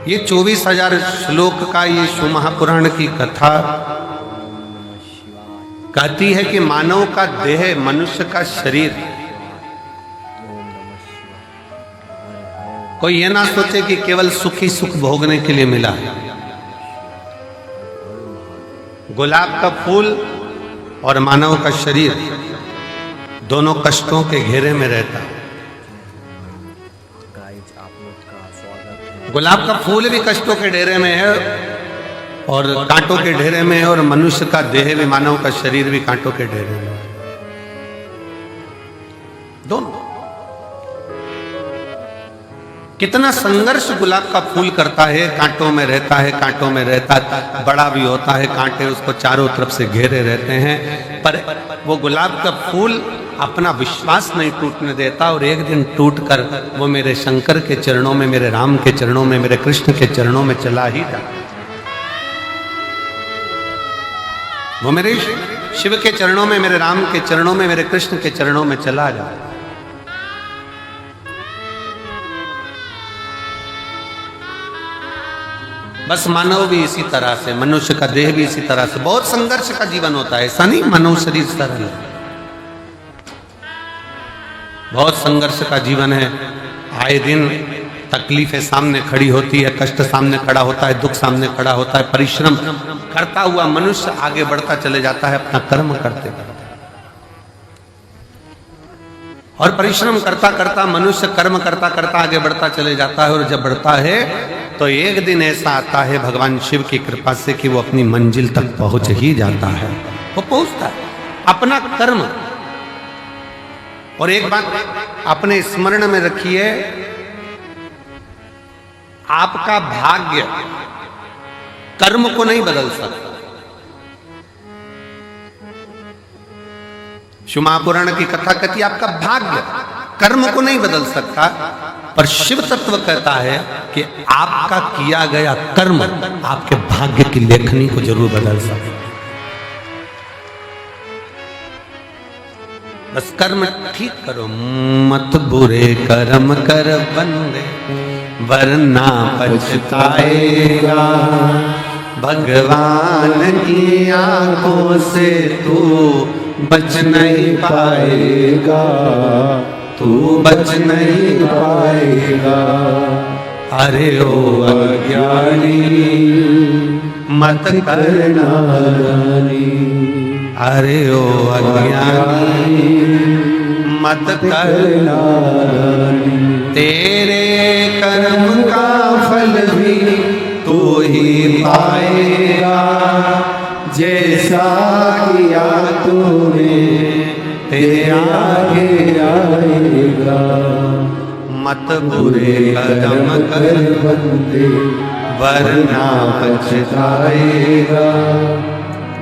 ये 24,000 श्लोक का ये शिव महापुराण की कथा कहती है कि मानव का देह, मनुष्य का शरीर, कोई ये ना सोचे कि केवल सुखी सुख भोगने के लिए मिला है। गुलाब का फूल और मानव का शरीर दोनों कष्टों के घेरे में रहता है। गुलाब का फूल भी कष्टों के घेरे में है और कांटों के ढेरे में है, और मनुष्य का देह भी, मानव का शरीर भी कांटों के ढेरे में है। दोनों कितना संघर्ष गुलाब का फूल करता है, कांटों में रहता है, कांटों में रहता है, बड़ा भी होता है, कांटे उसको चारों तरफ से घेरे रहते हैं, पर वो गुलाब का फूल अपना विश्वास नहीं टूटने देता, और एक दिन टूटकर वो मेरे शंकर के चरणों में, मेरे राम के चरणों में, मेरे कृष्ण के चरणों में चला ही जाता। वो मेरे शिव के चरणों में, मेरे राम के चरणों में, मेरे कृष्ण के चरणों में चला जाता। बस मानव भी इसी तरह से, मनुष्य का देह भी इसी तरह से, बहुत संघर्ष का जीवन होता है। ऐसा नहीं मानव शरीर सरल है, बहुत संघर्ष का जीवन है। आए दिन तकलीफें सामने खड़ी होती है, कष्ट सामने खड़ा होता है, दुख सामने खड़ा होता है। परिश्रम करता हुआ मनुष्य आगे बढ़ता चले जाता है अपना कर्म करते करते, और परिश्रम करता करता मनुष्य कर्म करता करता आगे बढ़ता चले जाता है। और जब बढ़ता है तो एक दिन ऐसा आता है भगवान शिव की कृपा से कि वो अपनी मंजिल तक पहुंच ही जाता है, वो पहुंचता है अपना कर्म। और एक बात अपने स्मरण में रखिए, आपका भाग्य कर्म को नहीं बदल सकता। शिव महापुराण की कथा कहती है आपका भाग्य कर्म को नहीं बदल सकता, पर शिव तत्व कहता है कि आपका किया गया कर्म आपके भाग्य की लेखनी को जरूर बदल सकता। बस कर्म ठीक करो, मत बुरे कर्म कर बंदे, वरना पछताएगा। भगवान की आंखों से तू बच नहीं पाएगा, तू बच नहीं पाएगा। अरे ओ अज्ञानी मत करना रानी, अरे ओ अज्ञानी मत करना रानी। तेरे कर्म का फल भी तू ही पाएगा, जैसा किया तूने तेरे आगे आएगा। मत बुरे कर्म कर बंदे, वरना पछताएगा।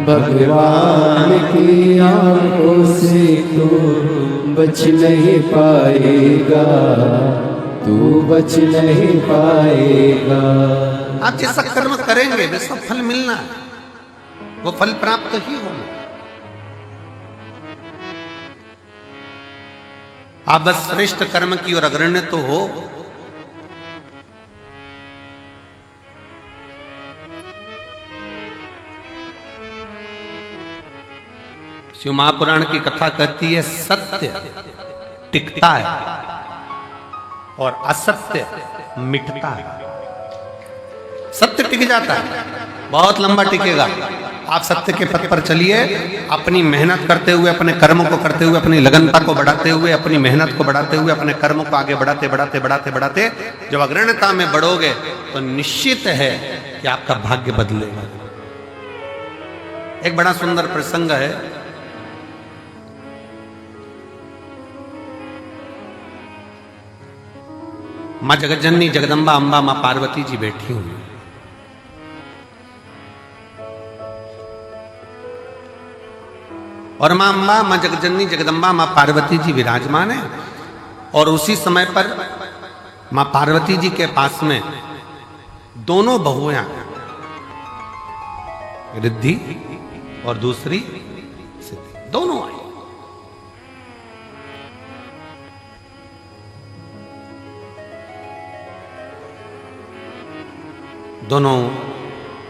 भगवान की आंखों से तू बच नहीं पाएगा, तू बच नहीं पाएगा। आप जैसा कर्म करेंगे वैसा फल मिलना है, वो फल प्राप्त ही होगा। आप बस श्रेष्ठ कर्म की ओर अग्रण्य तो हो। शिव महापुराण की कथा कहती है सत्य टिकता है और असत्य मिटता है। सत्य टिक जाता है, बहुत लंबा टिकेगा। आप सत्य के पथ पर चलिए, अपनी मेहनत करते हुए, अपने कर्म को करते हुए, अपनी लगनता को बढ़ाते हुए, अपनी मेहनत को बढ़ाते हुए, अपने कर्म को आगे बढ़ाते बढ़ाते बढ़ाते बढ़ाते जब अग्रण्यता में बढ़ोगे तो निश्चित है कि आपका भाग्य बदलेगा। एक बड़ा सुंदर प्रसंग है। मां जगज्जननी जगदम्बा अंबा मां पार्वती जी बैठी हुई, और मां अंबा, मां जगज्जननी जगदम्बा मां पार्वती जी विराजमान है। और उसी समय पर मां पार्वती जी के पास में दोनों बहुएं, रिद्धि और दूसरी सिद्धि, दोनों आई। दोनों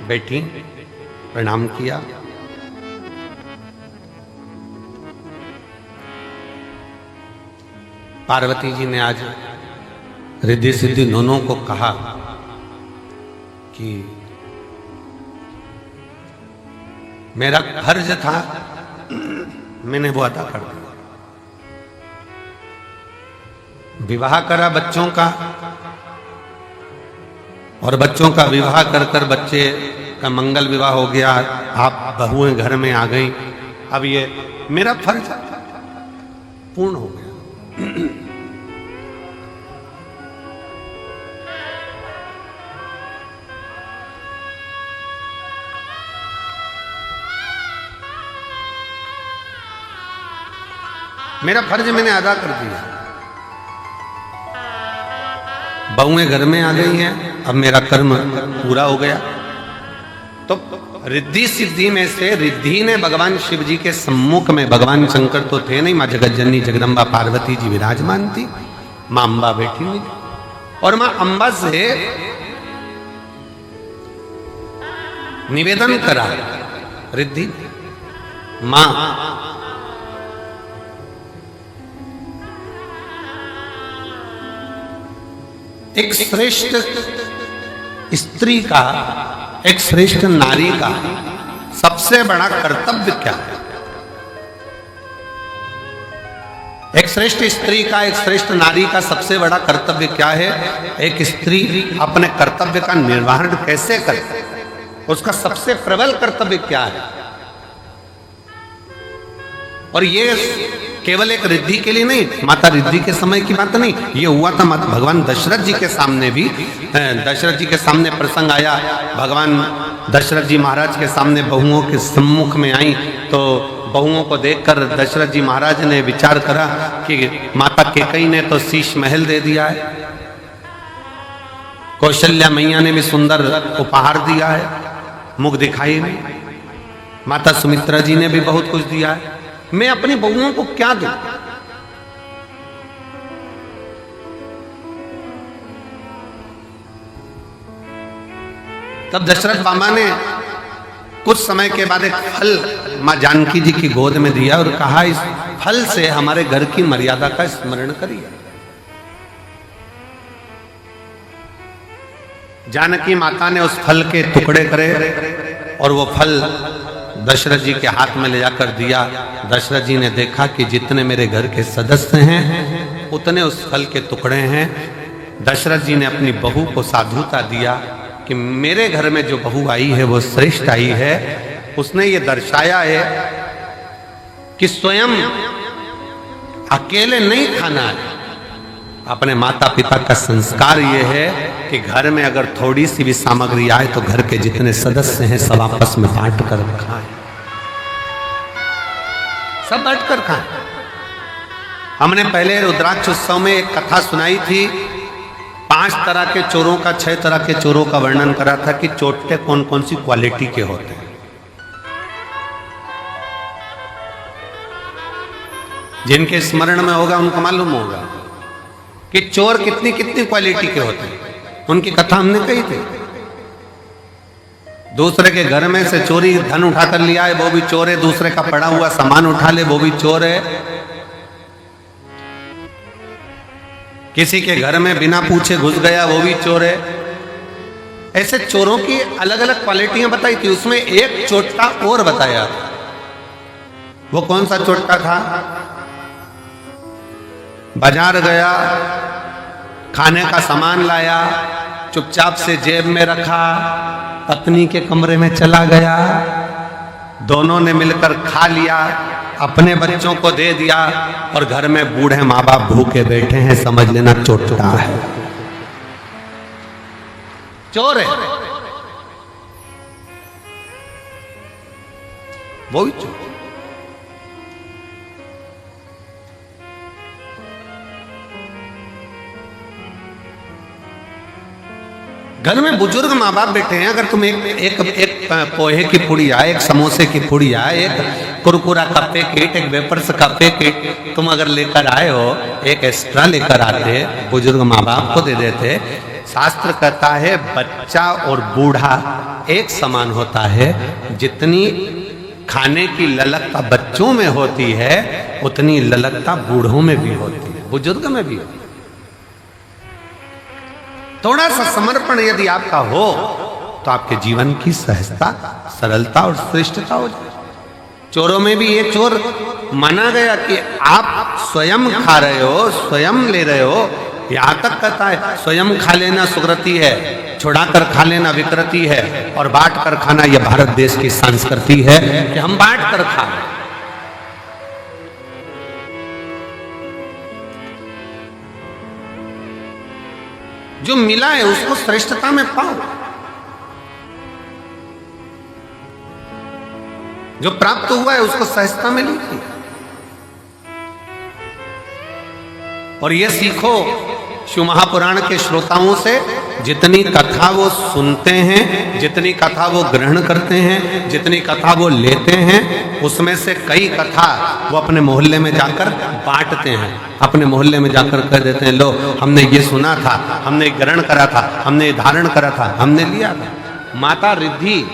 बैठी, प्रणाम किया। पार्वती जी ने आज रिद्धि सिद्धि दोनों को कहा कि मेरा फर्ज था, मैंने वो अदा कर दिया। विवाह करा बच्चों का, और बच्चों का विवाह कर कर बच्चे का मंगल विवाह हो गया, आप बहुएं घर में आ गई। अब ये मेरा फर्ज पूर्ण हो गया। मेरा फर्ज मैंने अदा कर दिया। बहुएं घर में आ गई हैं, अब मेरा कर्म पूरा हो गया। तो रिद्धि सिद्धि में से रिद्धि ने भगवान शिव जी के सम्मुख में, भगवान शंकर तो थे नहीं, मां जगतजननी जगदम्बा पार्वती जी विराजमान थी, मां अंबा बैठी हुई, और मां अंबा से निवेदन करा रिद्धि, मां एक श्रेष्ठ स्त्री का, एक श्रेष्ठ नारी का सबसे बड़ा कर्तव्य क्या है? एक श्रेष्ठ स्त्री का, एक श्रेष्ठ नारी का सबसे बड़ा कर्तव्य क्या है? एक स्त्री अपने कर्तव्य का निर्वहन कैसे करे, उसका सबसे प्रबल कर्तव्य क्या है? और ये केवल एक रिद्धि के लिए नहीं, माता रिद्धि के समय की बात नहीं, ये हुआ था भगवान दशरथ जी के सामने भी। दशरथ जी के सामने प्रसंग आया, भगवान दशरथ जी महाराज के सामने बहुओं के सम्मुख में आई, तो बहुओं को देखकर दशरथ जी महाराज ने विचार करा कि माता कैकेयी ने तो शीश महल दे दिया है, कौशल्या मैया ने भी सुंदर उपहार दिया है, मुख दिखाई नहीं, माता सुमित्रा जी ने भी बहुत कुछ दिया है, मैं अपनी बहुओं को क्या दूं? तब दशरथ बाबा ने कुछ समय के बाद एक फल मां जानकी जी की गोद में दिया और कहा, इस फल से हमारे घर की मर्यादा का स्मरण करिए। जानकी माता ने उस फल के टुकड़े करे और वो फल दशरथ जी के हाथ में ले जाकर दिया। दशरथ जी ने देखा कि जितने मेरे घर के सदस्य हैं उतने उस फल के टुकड़े हैं। दशरथ जी ने अपनी बहू को साधुता दिया कि मेरे घर में जो बहू आई है वो श्रेष्ठ आई है। उसने ये दर्शाया है कि स्वयं अकेले नहीं खाना है, अपने माता पिता का संस्कार ये है कि घर में अगर थोड़ी सी भी सामग्री आए तो घर के जितने सदस्य हैं सब आपस में बांट कर खाएं, सब बांट कर खाएं। हमने पहले रुद्राक्ष उत्सव में एक कथा सुनाई थी, 5 तरह के चोरों का, 6 तरह के चोरों का वर्णन करा था कि चोटे कौन कौन सी क्वालिटी के होते हैं। जिनके स्मरण में होगा उनको मालूम होगा कि चोर कितनी कितनी क्वालिटी के होते हैं। उनकी कथा हमने कही थी। दूसरे के घर में से चोरी धन उठाकर लिया है वो भी चोर है, दूसरे का पड़ा हुआ सामान उठा ले वो भी चोर है, किसी के घर में बिना पूछे घुस गया वो भी चोर है। ऐसे चोरों की अलग अलग क्वालिटियां बताई थी। उसमें एक चोटा और बताया, वो कौन सा चोटा था? बाजार गया, खाने का सामान लाया, चुपचाप से जेब में रखा, पत्नी के कमरे में चला गया, दोनों ने मिलकर खा लिया, अपने बच्चों को दे दिया और घर में बूढ़े माँ बाप भूखे बैठे हैं, समझ लेना चोटा है, चोर है वो भी चोर। घर में बुजुर्ग माँ बाप बैठे हैं, अगर तुम एक पोहे की पुड़िया, एक समोसे की पुड़िया, एक कुरकुरा का पैकेट, एक वेपर्स का पैकेट तुम अगर लेकर आए हो, एक एक्स्ट्रा लेकर आते, बुजुर्ग माँ बाप को दे देते, शास्त्र कहता है बच्चा और बूढ़ा एक समान होता है। जितनी खाने की ललकता बच्चों में होती है उतनी ललकता बूढ़ों में भी होती है, बुजुर्ग में भी होती है। थोड़ा सा समर्पण यदि आपका हो तो आपके जीवन की सहजता, सरलता और श्रेष्ठता हो जाए। चोरों में भी ये चोर माना गया कि आप स्वयं खा रहे हो, स्वयं ले रहे हो। यहां तक कहता है स्वयं खा लेना सुकृति है, छुड़ा कर खा लेना विकृति है, और बांट कर खाना यह भारत देश की संस्कृति है कि हम बांट कर खा रहे। जो मिला है उसको श्रेष्ठता में पाओ, जो प्राप्त हुआ है उसको सहजता में लीजिए, और यह सीखो शिव महापुराण के श्रोताओं से। जितनी कथा वो सुनते हैं, जितनी कथा वो ग्रहण करते हैं, जितनी कथा वो लेते हैं, उसमें से कई कथा वो अपने मोहल्ले में जाकर बांटते हैं। अपने मोहल्ले में जाकर कह देते हैं, लो हमने ये सुना था, हमने ग्रहण करा था, हमने धारण करा था, हमने लिया था। माता रिद्धि,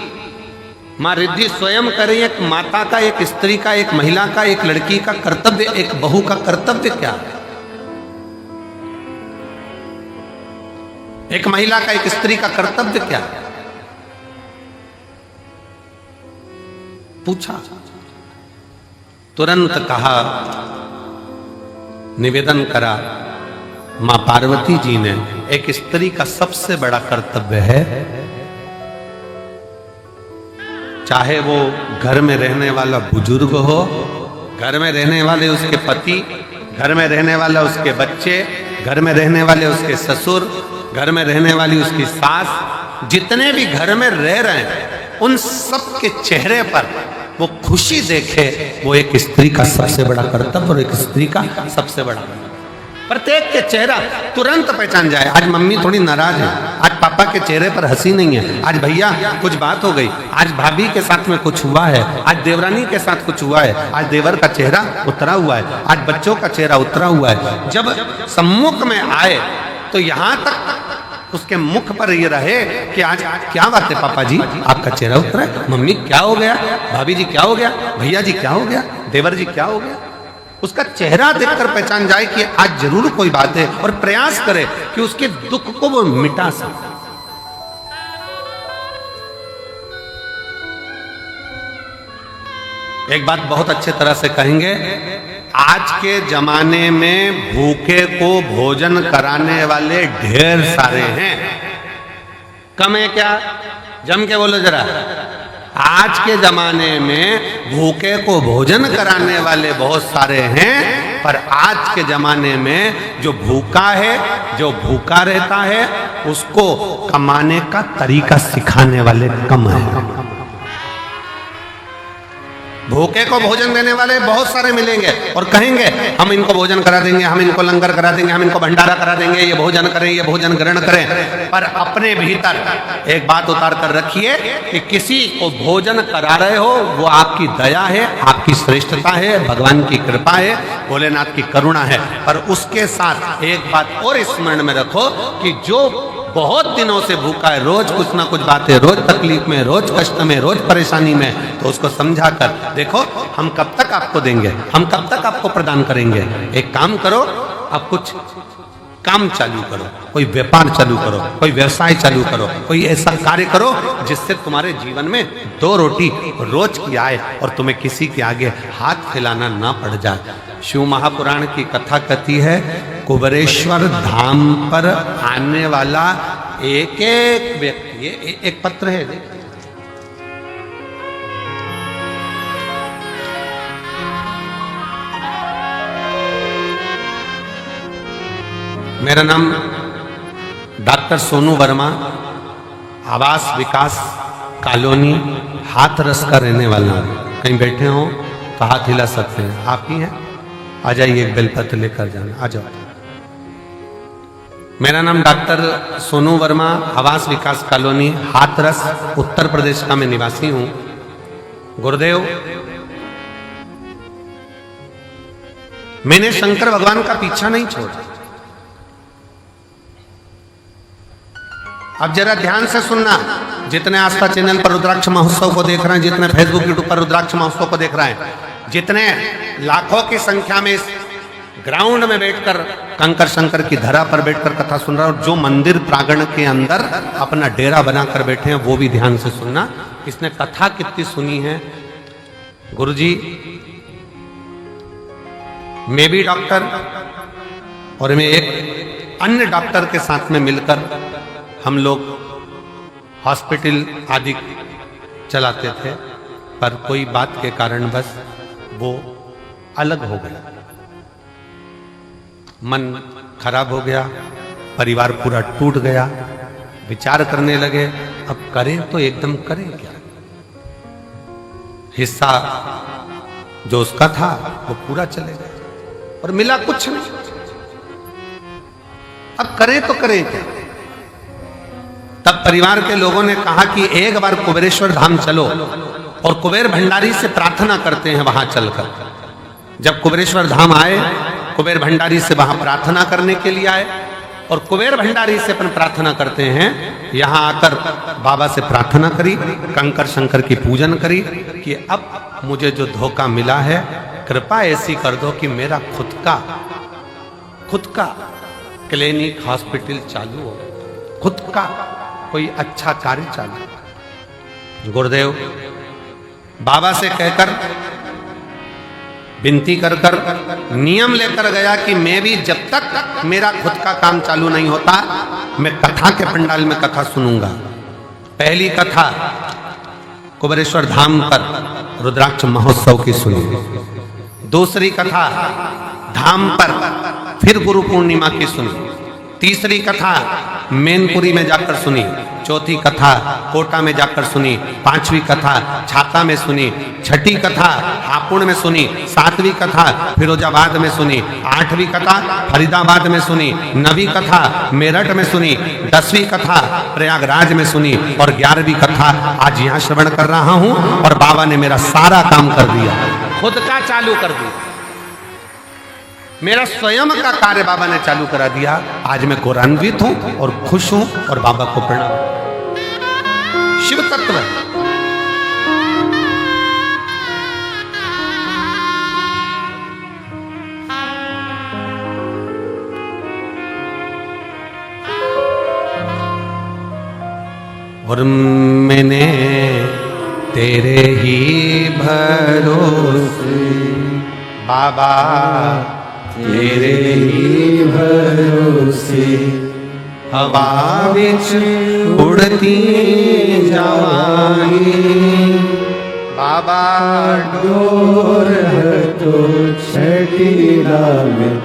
माँ रिद्धि स्वयं करे। एक माता का, एक स्त्री का, एक महिला का, एक लड़की का कर्तव्य, एक बहू का कर्तव्य क्या है? एक महिला का, एक स्त्री का कर्तव्य क्या है? पूछा, तुरंत कहा, निवेदन करा मां पार्वती जी ने, एक स्त्री का सबसे बड़ा कर्तव्य है, चाहे वो घर में रहने वाला बुजुर्ग हो, घर में रहने वाले उसके पति, घर में रहने वाला उसके बच्चे, घर में रहने वाले उसके ससुर, घर में रहने वाली उसकी सास, जितने भी घर में रह रहे हैं उन सब के चेहरे पर वो खुशी देखे, वो एक स्त्री का सबसे बड़ा कर्तव्य और एक स्त्री का सबसे बड़ा। प्रत्येक के चेहरा तुरंत पहचान जाए। आज मम्मी थोड़ी नाराज है, आज पापा के चेहरे पर हंसी नहीं है, आज भैया कुछ बात हो गई, आज भाभी के साथ में कुछ हुआ है, आज देवरानी के साथ कुछ हुआ है, आज देवर का चेहरा उतरा हुआ है, आज बच्चों का चेहरा उतरा हुआ है। जब सम्मुख में आए तो यहां तक उसके मुख पर ये रहे कि आज क्या बात है पापा जी, आपका चेहरा उतरा है, मम्मी क्या हो गया, भाभी जी क्या हो गया, भैया जी क्या हो गया, देवर जी क्या हो गया। उसका चेहरा देखकर पहचान जाए कि आज जरूर कोई बात है, और प्रयास करे कि उसके दुख को वो मिटा सके। एक बात बहुत अच्छे तरह से कहेंगे, आज के जमाने में भूखे को भोजन कराने वाले ढेर सारे हैं, कम है क्या? जम के बोलो जरा। आज के जमाने में भूखे को भोजन कराने वाले बहुत सारे हैं, पर आज के जमाने में जो भूखा है, जो भूखा रहता है, उसको कमाने का तरीका सिखाने वाले कम है। भूखे को भोजन देने वाले बहुत सारे मिलेंगे और कहेंगे हम इनको भोजन करा देंगे, हम इनको लंगर करा देंगे, हम इनको भंडारा करा देंगे, ये भोजन करें, ये भोजन ग्रहण करें। पर अपने भीतर एक बात उतार कर रखिए कि किसी को भोजन करा रहे हो वो आपकी दया है, आपकी श्रेष्ठता है, भगवान की कृपा है, भोलेनाथ की करुणा है। पर उसके साथ एक बात और स्मरण में रखो कि जो बहुत दिनों से भूखा है, रोज कुछ ना कुछ बात है, रोज तकलीफ में, रोज कष्ट में, रोज परेशानी में, तो उसको समझा कर देखो हम कब तक आपको देंगे, हम कब तक आपको प्रदान करेंगे। एक काम करो, आप कुछ काम चालू करो, कोई व्यापार चालू करो, कोई व्यवसाय चालू करो, कोई ऐसा कार्य करो जिससे तुम्हारे जीवन में दो रोटी रोज की आए और तुम्हें किसी के आगे हाथ फैलाना ना पड़ जाए। शिव महापुराण की कथा कहती है, कुबेरेश्वर धाम पर आने वाला एक एक व्यक्ति, एक पत्र है, मेरा नाम डॉक्टर सोनू वर्मा, आवास विकास कॉलोनी हाथरस का रहने वाला हूँ। कहीं बैठे हो तो हाथ हिला सकते हैं, आप ही हैं, आ जाइए, एक बेलपत्र लेकर जाना, आ जाओ। मेरा नाम डॉक्टर सोनू वर्मा, आवास विकास कॉलोनी हाथरस उत्तर प्रदेश का मैं निवासी हूँ। गुरुदेव, मैंने शंकर भगवान का पीछा नहीं छोड़ा। अब जरा ध्यान से सुनना, जितने आस्था चैनल पर रुद्राक्ष महोत्सव को देख रहे हैं, जितने फेसबुक यूट्यूब पर रुद्राक्ष महोत्सव को देख रहे हैं, जितने लाखों की संख्या में इस ग्राउंड में बैठकर कंकर शंकर की धरा पर बैठकर कथा सुन रहा है, और जो मंदिर प्रांगण के अंदर अपना डेरा बनाकर बैठे हैं, वो भी ध्यान से सुनना। इसने कथा कितनी सुनी है। गुरुजी, मैं भी डॉक्टर और मैं एक अन्य डॉक्टर के साथ में मिलकर हम लोग हॉस्पिटल आदि चलाते थे, पर कोई बात के कारण बस वो अलग हो गया, मन खराब हो गया, परिवार पूरा टूट गया। विचार करने लगे, अब करें तो एकदम करें क्या। हिस्सा जो उसका था वो पूरा चले गया और मिला कुछ नहीं। अब करें तो करें क्या। तब परिवार के लोगों ने कहा कि एक बार कुबेरेश्वर धाम चलो और कुबेर भंडारी से प्रार्थना करते हैं वहां चलकर। जब कुबेरेश्वर धाम आए, कुबेर भंडारी से वहां प्रार्थना करने के लिए आए और कुबेर भंडारी से अपन प्रार्थना करते हैं। यहां आकर बाबा से प्रार्थना करी, कंकर शंकर की पूजन करी कि अब मुझे जो धोखा मिला है, कृपा ऐसी कर दो कि मेरा खुद का क्लिनिक हॉस्पिटल चालू हो, खुद का कोई अच्छा कार्य चालू। गुरुदेव बाबा से कहकर विनती कर नियम लेकर गया कि मैं भी जब तक मेरा खुद का काम चालू नहीं होता, मैं कथा के पंडाल में कथा सुनूंगा। पहली कथा कुबेरेश्वर धाम पर रुद्राक्ष महोत्सव की सुनी। दूसरी कथा धाम पर फिर गुरु पूर्णिमा की सुनी। तीसरी कथा मैनपुरी में जाकर सुनी। चौथी कथा कोटा में जाकर सुनी। पांचवी कथा छाता में सुनी। छठी कथा हापुड़ में सुनी। सातवीं कथा फिरोजाबाद में सुनी। आठवीं कथा फरीदाबाद में सुनी। नवीं कथा मेरठ में सुनी। 10वीं कथा प्रयागराज में सुनी और 11वीं कथा आज यहाँ श्रवण कर रहा हूँ। और बाबा ने मेरा सारा काम कर दिया, खुद का चालू कर दिया, मेरा स्वयं का कार्य बाबा ने चालू करा दिया। आज मैं गौरवान्वित हूं और खुश हूं और बाबा को प्रणाम। शिव तत्व और मैंने तेरे ही भरोसे बाबा, तेरे ही भरोसे हवा विच उड़ती जावांगी। बाबा डोर तो छठीला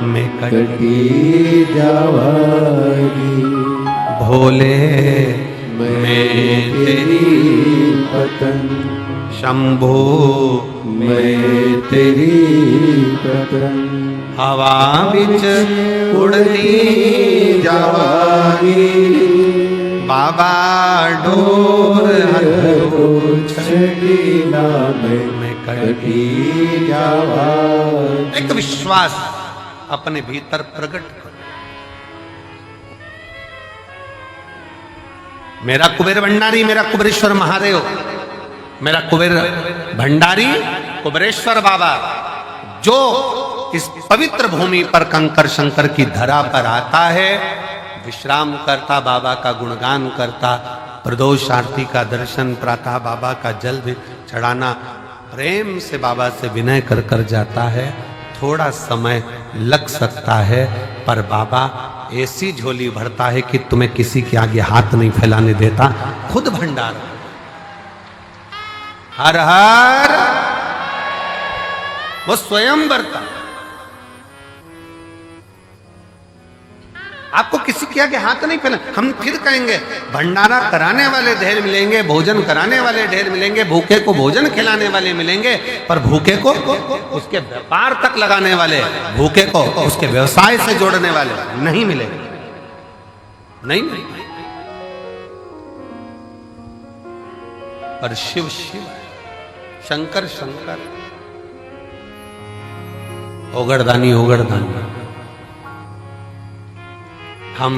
में कटी जावांगी। भोले मैं तेरी पतन, शंभो मैं तेरी पतन, हवा बिच उड़ती जावांगी। बाबा डोर छठीला में कटी जावांगी। एक विश्वास अपने भीतर प्रकट करो। मेरा कुबेर भंडारी, मेरा कुबेरेश्वर महादेव, मेरा कुबेर भंडारी कुबेरेश्वर बाबा, जो इस पवित्र भूमि पर कंकर शंकर की धरा पर आता है, विश्राम करता, बाबा का गुणगान करता, प्रदोष आरती का दर्शन, प्रातः बाबा का जल भी चढ़ाना, प्रेम से बाबा से विनय कर कर जाता है। थोड़ा समय लग सकता है, पर बाबा ऐसी झोली भरता है कि तुम्हें किसी के आगे हाथ नहीं फैलाने देता। खुद भंडार। हर हर वो स्वयं भरता। आपको किसी के आगे हाथ नहीं फैला। हम फिर कहेंगे भंडारा कराने वाले ढेर मिलेंगे, भोजन कराने वाले ढेर मिलेंगे, भूखे को भोजन खिलाने वाले मिलेंगे, पर भूखे को उसके व्यापार तक लगाने वाले, भूखे को उसके व्यवसाय से जोड़ने वाले नहीं मिलेंगे। नहीं मिलेंगे। पर शिव शिव, शंकर शंकर, ओगड़दानी ओगड़दानी। हम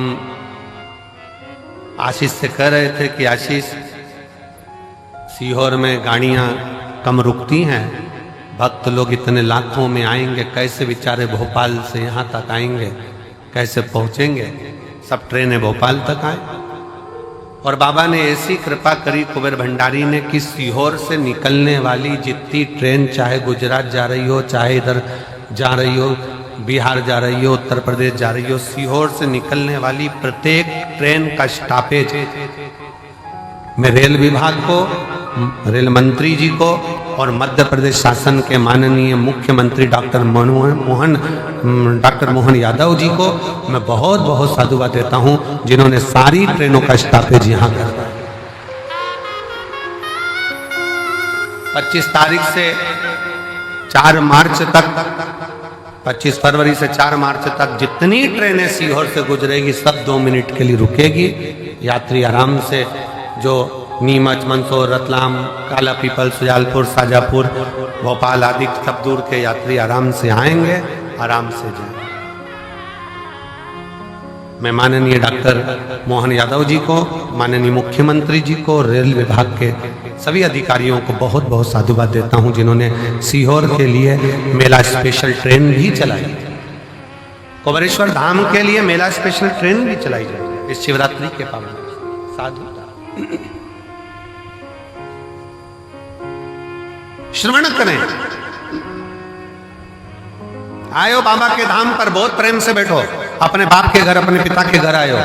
आशीष से कह रहे थे कि आशीष, सीहोर में गाड़ियां कम रुकती हैं, भक्त लोग इतने लाखों में आएंगे, कैसे बेचारे भोपाल से यहाँ तक आएंगे, कैसे पहुँचेंगे? सब ट्रेनें भोपाल तक आए। और बाबा ने ऐसी कृपा करी कुबेर भंडारी ने कि सीहोर से निकलने वाली जितनी ट्रेन, चाहे गुजरात जा रही हो, चाहे इधर जा रही हो, बिहार जा रही हो, उत्तर प्रदेश जा रही हो, सीहोर से निकलने वाली प्रत्येक ट्रेन का स्टॉपेज मैं रेल विभाग को, रेल मंत्री जी को और मध्य प्रदेश शासन के माननीय मुख्यमंत्री डॉक्टर मोहन यादव जी को मैं बहुत बहुत साधुवाद देता हूं, जिन्होंने सारी ट्रेनों का स्टॉपेज यहां कर दिया। 25 तारीख से 4 मार्च तक, 25 फरवरी से 4 मार्च तक जितनी ट्रेनें सीहोर से गुजरेगी सब 2 मिनट के लिए रुकेगी। यात्री आराम से, जो नीमच, मंदसौर, रतलाम, काला पीपल, सुजालपुर, शाजापुर, भोपाल आदि सब दूर के यात्री आराम से आएंगे, आराम से जाएंगे। मैं माननीय डॉक्टर मोहन यादव जी को, माननीय मुख्यमंत्री जी को, रेल विभाग के सभी अधिकारियों को बहुत बहुत साधुवाद देता हूं, जिन्होंने सीहोर के लिए मेला स्पेशल ट्रेन भी चलाई। कुबेरेश्वर धाम के लिए मेला स्पेशल ट्रेन भी चलाई जाएगी इस शिवरात्रि के पावन। साधु श्रवण करें। आयो बाबा के धाम पर, बहुत प्रेम से बैठो, अपने बाप के घर, अपने पिता के घर आयो,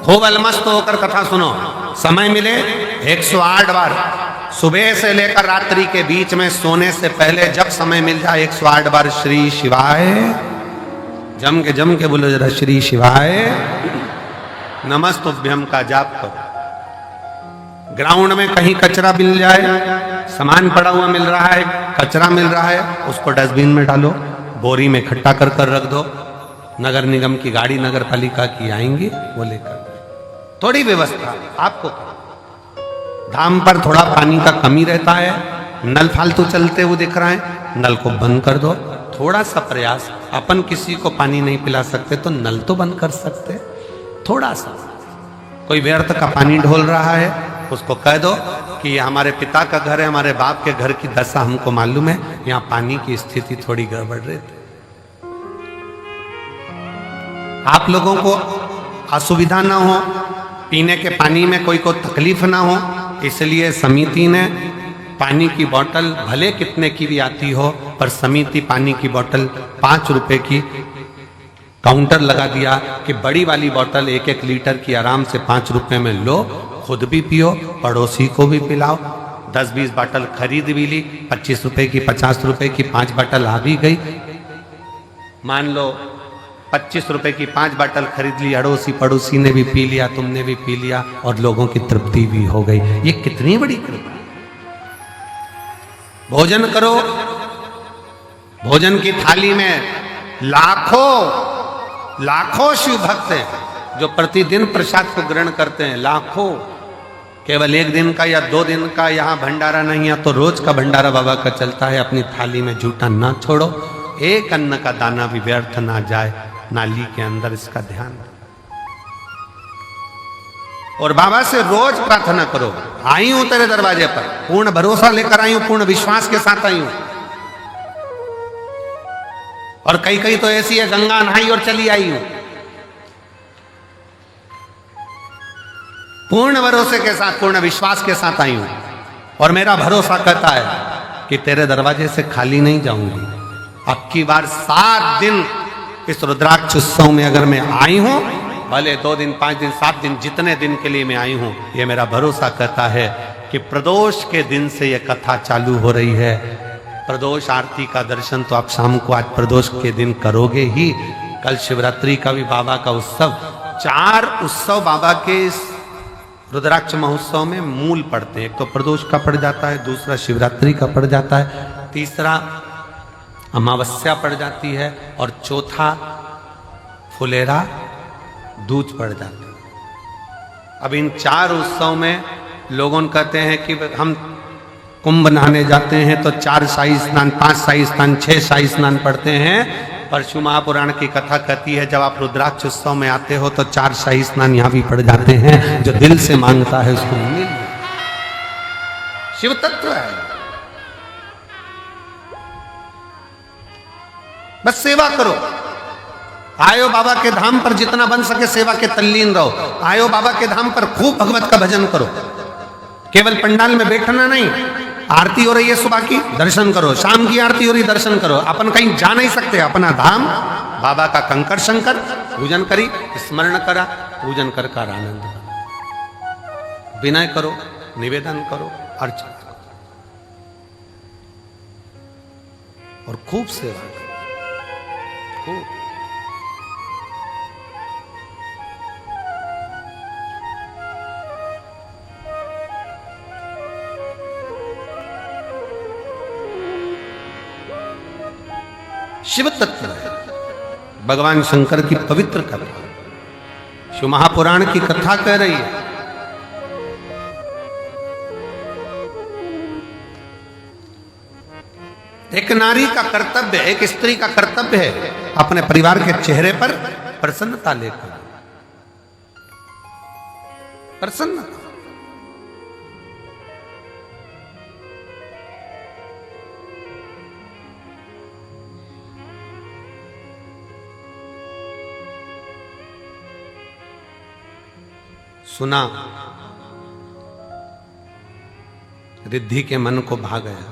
खूब अलमस्त होकर कथा सुनो। समय मिले 108 बार, सुबह से लेकर रात्रि के बीच में सोने से पहले जब समय मिल जाए 108 बार श्री शिवाय, जम के बोलो जरा, श्री शिवाय नमस्तुभ्यम का जाप करो। ग्राउंड में कहीं कचरा मिल जाए, सामान पड़ा हुआ मिल रहा है, कचरा मिल रहा है, उसको डस्टबिन में डालो, बोरी में इकट्ठा कर कर रख दो। नगर निगम की गाड़ी, नगर पालिका की आएंगी, वो लेकर। थोड़ी व्यवस्था आपको, धाम पर थोड़ा पानी का कमी रहता है, नल फालतू चलते हुए दिख रहा है, नल को बंद कर दो। थोड़ा सा प्रयास, अपन किसी को पानी नहीं पिला सकते तो नल तो बंद कर सकते, थोड़ा सा। कोई व्यर्थ का पानी ढोल रहा है, उसको कह दो कि ये हमारे पिता का घर है, हमारे बाप के घर की दशा हमको मालूम है, यहाँ पानी की स्थिति थोड़ी गड़बड़ रहती। आप लोगों को असुविधा ना हो, पीने के पानी में कोई को तकलीफ ना हो, इसलिए समिति ने पानी की बोतल भले कितने की भी आती हो, पर समिति पानी की बोतल 5 रुपए की काउंटर लगा दिया कि बड़ी वाली बोतल 1-1 लीटर की आराम से 5 रुपए में लो, खुद भी पियो, पड़ोसी को भी पिलाओ। 10-20 बोतल खरीद भी ली, 25 रुपए की, 50 रुपए की 5 बोतल आ भी गई। मान लो 25 रुपए की 5 बोतल खरीद ली, अड़ोसी पड़ोसी ने भी पी लिया, तुमने भी पी लिया और लोगों की तृप्ति भी हो गई। ये कितनी बड़ी कृपा। भोजन करो, भोजन की थाली में लाखों शिव भक्त हैं जो प्रतिदिन प्रसाद को ग्रहण करते हैं, लाखों। केवल 1 दिन का या 2 दिन का यहाँ भंडारा नहीं है, तो रोज का भंडारा बाबा का चलता है। अपनी थाली में झूठा ना छोड़ो, एक अन्न का दाना भी व्यर्थ ना जाए नाली के अंदर, इसका ध्यान। और बाबा से रोज प्रार्थना करो, आई हूं तेरे दरवाजे पर, पूर्ण भरोसा लेकर आई हूं, पूर्ण विश्वास के साथ आई हूं। और कई तो ऐसी है, गंगा नहाई और चली आई हूं। पूर्ण भरोसे के साथ, पूर्ण विश्वास के साथ आई हूं, और मेरा भरोसा कहता है कि तेरे दरवाजे से खाली नहीं जाऊंगी। अब की बार 7 दिन इस रुद्राक्ष उत्सव में अगर मैं आई हूं, भले 2 दिन, 5 दिन, 7 दिन, जितने दिन के लिए मैं आई हूं, ये मेरा भरोसा कहता है कि प्रदोष के दिन से ये कथा चालू हो रही है। प्रदोष आरती का दर्शन तो आप शाम को आज प्रदोष के दिन करोगे ही। कल शिवरात्रि का भी बाबा का उत्सव, 4 उत्सव बाबा के इस रुद्राक्ष महोत्सव में मूल पड़ते हैं। एक तो प्रदोष का पड़ जाता है, दूसरा शिवरात्रि का पड़ जाता है, तीसरा अमावस्या पड़ जाती है, और चौथा फुलेरा दूज पड़ जाता है। अब इन 4 उत्सव में लोगों कहते हैं कि हम कुंभ नहाने जाते हैं तो 4 शाही स्नान, 5 शाही स्नान, 6 शाही स्नान पढ़ते हैं, परशु महापुराण की कथा कहती है, जब आप रुद्राक्ष उत्सव में आते हो तो 4 शाही स्नान यहां भी पड़ जाते हैं। जो दिल से मांगता है उसको मिल, शिव तत्व है। बस सेवा करो, आयो बाबा के धाम पर जितना बन सके सेवा के तल्लीन रहो। आयो बाबा के धाम पर खूब भगवत का भजन करो। केवल पंडाल में बैठना नहीं, आरती हो रही है सुबह की, दर्शन करो। शाम की आरती हो रही, दर्शन करो। अपन कहीं जा नहीं सकते, अपना धाम बाबा का कंकर शंकर पूजन करी, स्मरण करा, पूजन कर आनंद करो, विनय करो, निवेदन करो, अर्चना करो और खूब सेवा करो, खूब। शिव तत्व है, भगवान शंकर की पवित्र कथा शिव महापुराण की कथा कह रही है। एक नारी का कर्तव्य, एक स्त्री का कर्तव्य है अपने परिवार के चेहरे पर प्रसन्नता लेकर, प्रसन्नता। सुना, रिद्धि के मन को भा गया।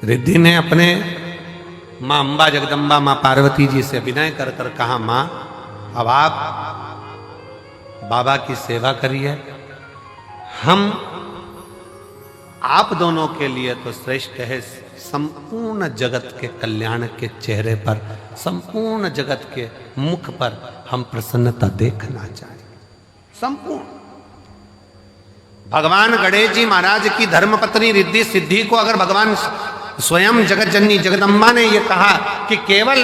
रिद्धि ने अपने मां अंबा जगदम्बा मां पार्वती जी से विनय कर कर कहा, मां अब आप बाबा की सेवा करिए, हम आप दोनों के लिए तो श्रेष्ठ है। संपूर्ण जगत के कल्याण के चेहरे पर, संपूर्ण जगत के मुख पर हम प्रसन्नता देखना चाहिए। संपूर्ण भगवान गणेश जी महाराज की धर्मपत्नी रिद्धि सिद्धि को अगर भगवान स्वयं जगत जननी जगदम्बा ने यह कहा कि केवल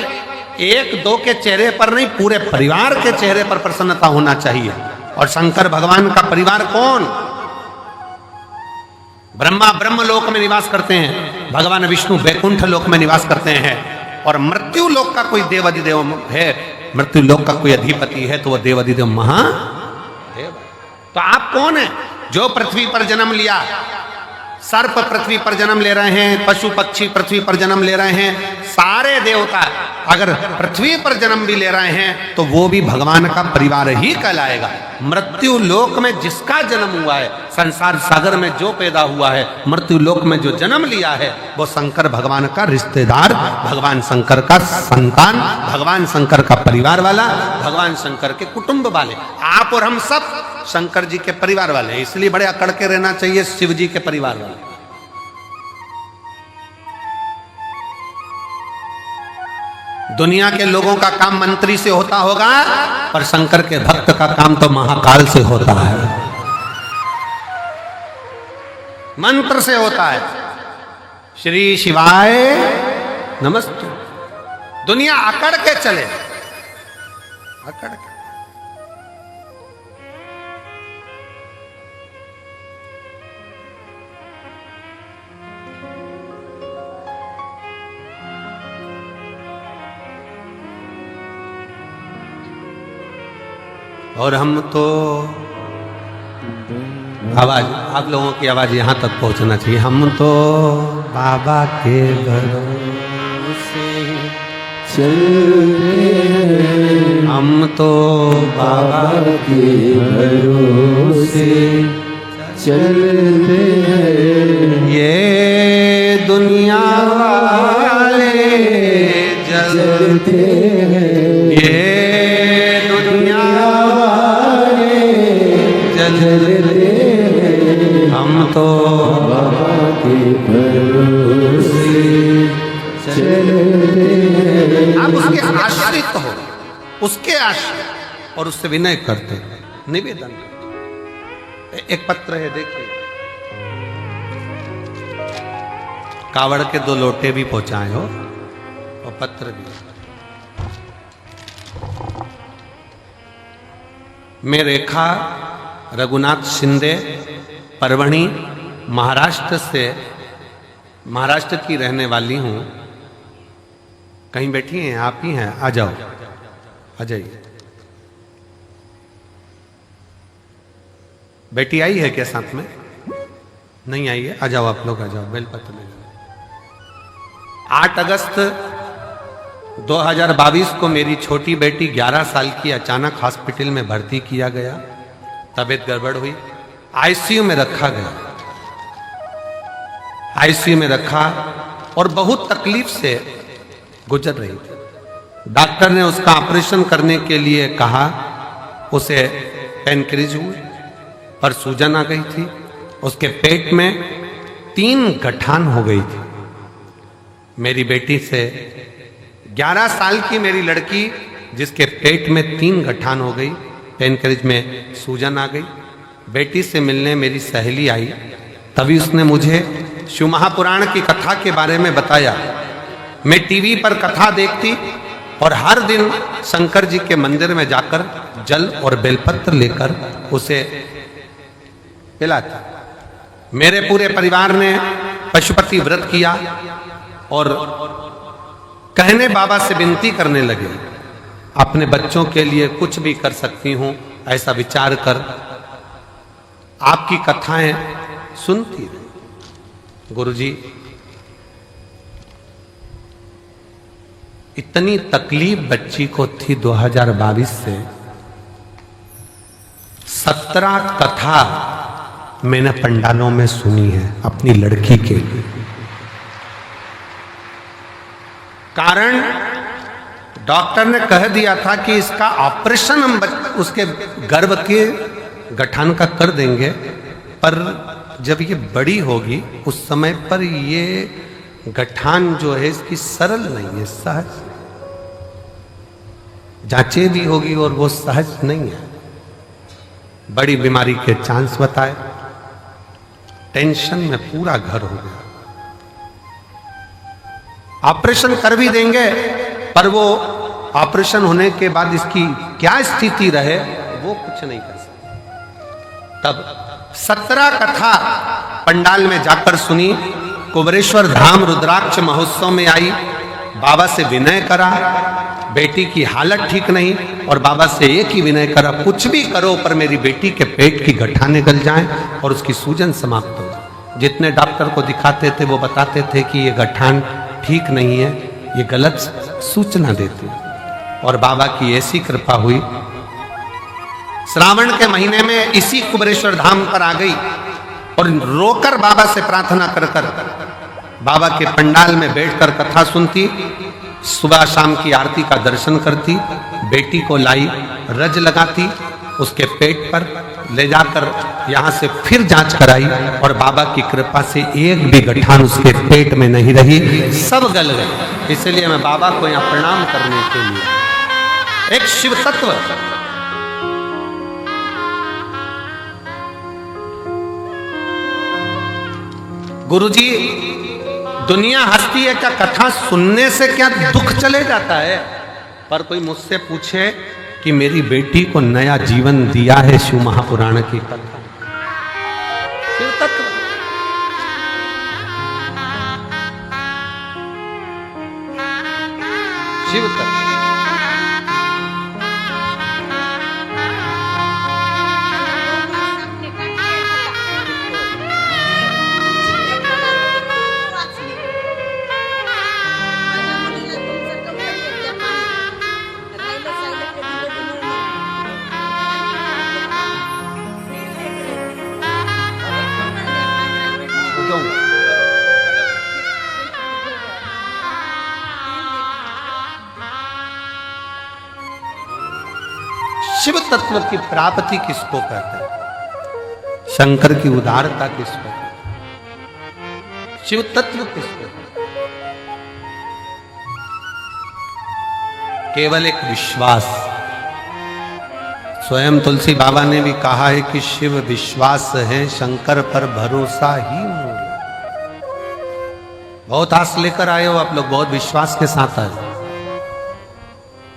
1-2 के चेहरे पर नहीं, पूरे परिवार के चेहरे पर प्रसन्नता होना चाहिए। और शंकर भगवान का परिवार कौन? ब्रह्मा ब्रह्म लोक में निवास करते हैं, भगवान विष्णु बैकुंठ लोक में निवास करते हैं, और मृत्यु लोक का कोई देवाधिदेव है, मृत्यु लोक का कोई अधिपति है तो वह देवाधिदेव महादेव। तो आप कौन है? जो पृथ्वी पर जन्म लिया, सर्प पृथ्वी पर जन्म ले रहे हैं, पशु पक्षी पृथ्वी पर जन्म ले रहे हैं, सारे देवता अगर पृथ्वी पर जन्म भी ले रहे हैं तो वो भी भगवान का परिवार ही कहलाएगा। मृत्यु लोक में जिसका जन्म हुआ है, संसार सागर में जो पैदा हुआ है, मृत्यु लोक में जो जन्म लिया है, वो शंकर भगवान का रिश्तेदार, भगवान शंकर का संतान, भगवान शंकर का परिवार वाला, भगवान शंकर के कुटुंब वाले। आप और हम सब शंकर जी के परिवार वाले, इसलिए बड़े अकड़ के रहना चाहिए शिव जी के परिवार वाले। दुनिया के लोगों का काम मंत्री से होता होगा, पर शंकर के भक्त का काम तो महाकाल से होता है, मंत्र से होता है। श्री शिवाय नमस्ते। दुनिया अकड़ के चले, अकड़ के। और हम तो आवाज, आप लोगों की आवाज यहां तक पहुंचना चाहिए। हम तो बाबा के भरोसे चल रहे हैं, हम तो बाबा के भरोसे चल रहे हैं। ये दुनिया वाले जलते हैं, ये हम तो बाबा के भरोसे चलते हैं। आप उसके आश्रित हो, उसके आश्रित, और उससे विनय करते, निवेदन करते। एक पत्र है, देखिए, कावड़ के 2 लोटे भी पहुंचाए हो और पत्र भी। मैं रेखा रघुनाथ शिंदे, परवणी, महाराष्ट्र की रहने वाली हूँ। कहीं बैठी हैं? आप ही हैं? आ जाओ, आ जाइए। बेटी आई है क्या साथ में? नहीं आई है? आ जाओ आप लोग, आ जाओ, बेलपत्र ले जाओ। 8 अगस्त 2022 को मेरी छोटी बेटी 11 साल की अचानक हॉस्पिटल में भर्ती किया गया। तबीयत गड़बड़ हुई, आईसीयू में रखा गया। आईसीयू में रखा और बहुत तकलीफ से गुजर रही थी। डॉक्टर ने उसका ऑपरेशन करने के लिए कहा। उसे पेनक्रीज हुई पर सूजन आ गई थी। उसके पेट में 3 गठान हो गई थी। मेरी बेटी से 11 साल की मेरी लड़की जिसके पेट में 3 गठान हो गई, पेनक्रीज में सूजन आ गई। बेटी से मिलने मेरी सहेली आई, तभी उसने मुझे शिव महापुराण की कथा के बारे में बताया। मैं टीवी पर कथा देखती और हर दिन शंकर जी के मंदिर में जाकर जल और बेलपत्र लेकर उसे पिलाती। मेरे पूरे परिवार ने पशुपति व्रत किया और कहने बाबा से विनती करने लगे, अपने बच्चों के लिए कुछ भी कर सकती हूं, ऐसा विचार कर आपकी कथाएं सुनती रही। गुरुजी, इतनी तकलीफ बच्ची को थी 2022 से। 17 कथा मैंने पंडालों में सुनी है अपनी लड़की के लिए। कारण डॉक्टर ने कह दिया था कि इसका ऑपरेशन हम उसके गर्भ के गठान का कर देंगे, पर जब ये बड़ी होगी उस समय पर ये गठान जो है इसकी सरल नहीं है, सहज जांचे भी होगी और वो सहज नहीं है। बड़ी बीमारी के चांस बताए। टेंशन में पूरा घर हो गया। ऑपरेशन कर भी देंगे पर वो ऑपरेशन होने के बाद इसकी क्या स्थिति रहे वो कुछ नहीं कर सकते। तब 17 कथा पंडाल में जाकर सुनी। कुबरेश्वर धाम रुद्राक्ष महोत्सव में आई, बाबा से विनय करा। बेटी की हालत ठीक नहीं और बाबा से एक ही विनय करा, कुछ भी करो पर मेरी बेटी के पेट की गठान निकल जाए और उसकी सूजन समाप्त हो जाए। जितने डॉक्टर को दिखाते थे वो बताते थे कि ये गठान ठीक नहीं है, ये गलत सूचना देते। और बाबा की ऐसी कृपा हुई, श्रावण के महीने में इसी कुबरेश्वर धाम पर आ गई और रोकर बाबा से प्रार्थना कर कर बाबा के पंडाल में बैठकर कथा सुनती, सुबह शाम की आरती का दर्शन करती। बेटी को लाई, रज लगाती, उसके पेट पर ले जाकर यहाँ से फिर जांच कराई और बाबा की कृपा से एक भी गठान उसके पेट में नहीं रही, सब गल गए। इसलिए मैं बाबा को यहाँ प्रणाम करने के लिए एक शिव तत्व गुरुजी, दुनिया हंसती है क्या कथा सुनने से क्या दुख चले जाता है? पर कोई मुझसे पूछे कि मेरी बेटी को नया जीवन दिया है शिव महापुराण की कथा। शिव तत्व शिव तत्व शिव तत्व की प्राप्ति किसको कहते हैं? शंकर की उदारता किसको कहते हैं? शिव तत्व किसको कहते हैं? केवल एक विश्वास। स्वयं तुलसी बाबा ने भी कहा है कि शिव विश्वास है, शंकर पर भरोसा ही मूल। बहुत आस लेकर आए हो आप लोग, बहुत विश्वास के साथ आए।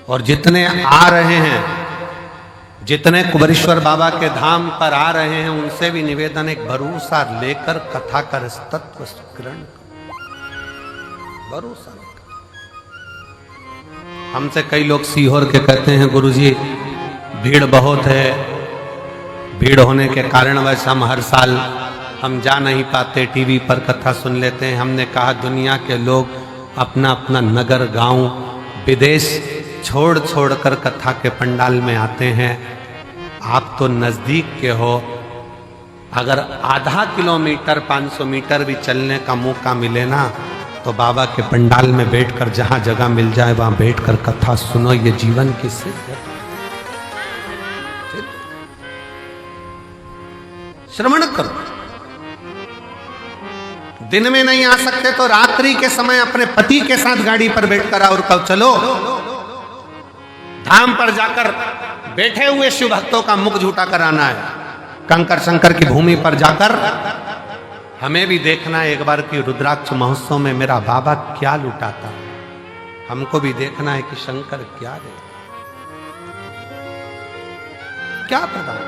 और जितने आ रहे हैं, जितने कुबरेश्वर बाबा के धाम पर आ रहे हैं, उनसे भी निवेदन, एक भरोसा लेकर कथा कर तत्व ग्रहण कर, भरोसा लेकर। हमसे कई लोग सीहोर के कहते हैं गुरुजी भीड़ बहुत है, भीड़ होने के कारणवश हम हर साल हम जा नहीं पाते, टीवी पर कथा सुन लेते हैं। हमने कहा दुनिया के लोग अपना अपना नगर गांव विदेश छोड़ छोड़ कर कथा के पंडाल में आते हैं। आप तो नज़दीक के हो, अगर आधा किलोमीटर 500 मीटर भी चलने का मौका मिले ना तो बाबा के पंडाल में बैठकर जहां जगह मिल जाए वहां बैठकर कथा सुनो। ये जीवन की सिद्ध है। श्रवण करो। दिन में नहीं आ सकते तो रात्रि के समय अपने पति के साथ गाड़ी पर बैठकर और कहो चलो धाम पर जाकर बैठे हुए शिव भक्तों का मुख झूठा कराना है। कंकर शंकर की भूमि पर जाकर हमें भी देखना है एक बार कि रुद्राक्ष महोत्सव में मेरा बाबा क्या लुटाता। हमको भी देखना है कि शंकर क्या दे, क्या प्रदान।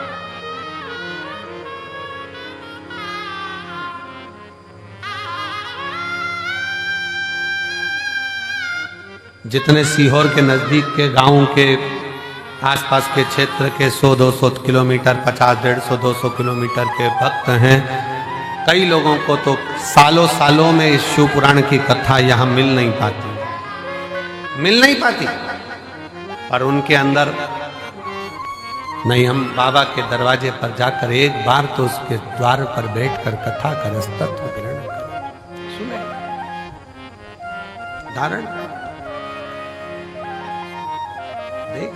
जितने सीहोर के नजदीक के गांवों के आसपास के क्षेत्र के 100-200 किलोमीटर 50-150-200 किलोमीटर के भक्त हैं, कई लोगों को तो सालों सालों में इस शिव पुराण की कथा यहाँ मिल नहीं पाती। पर उनके अंदर नहीं, हम बाबा के दरवाजे पर जाकर एक बार तो उसके द्वार पर बैठकर कथा का रसतत्व ग्रहण करें, सुने, धारण देख।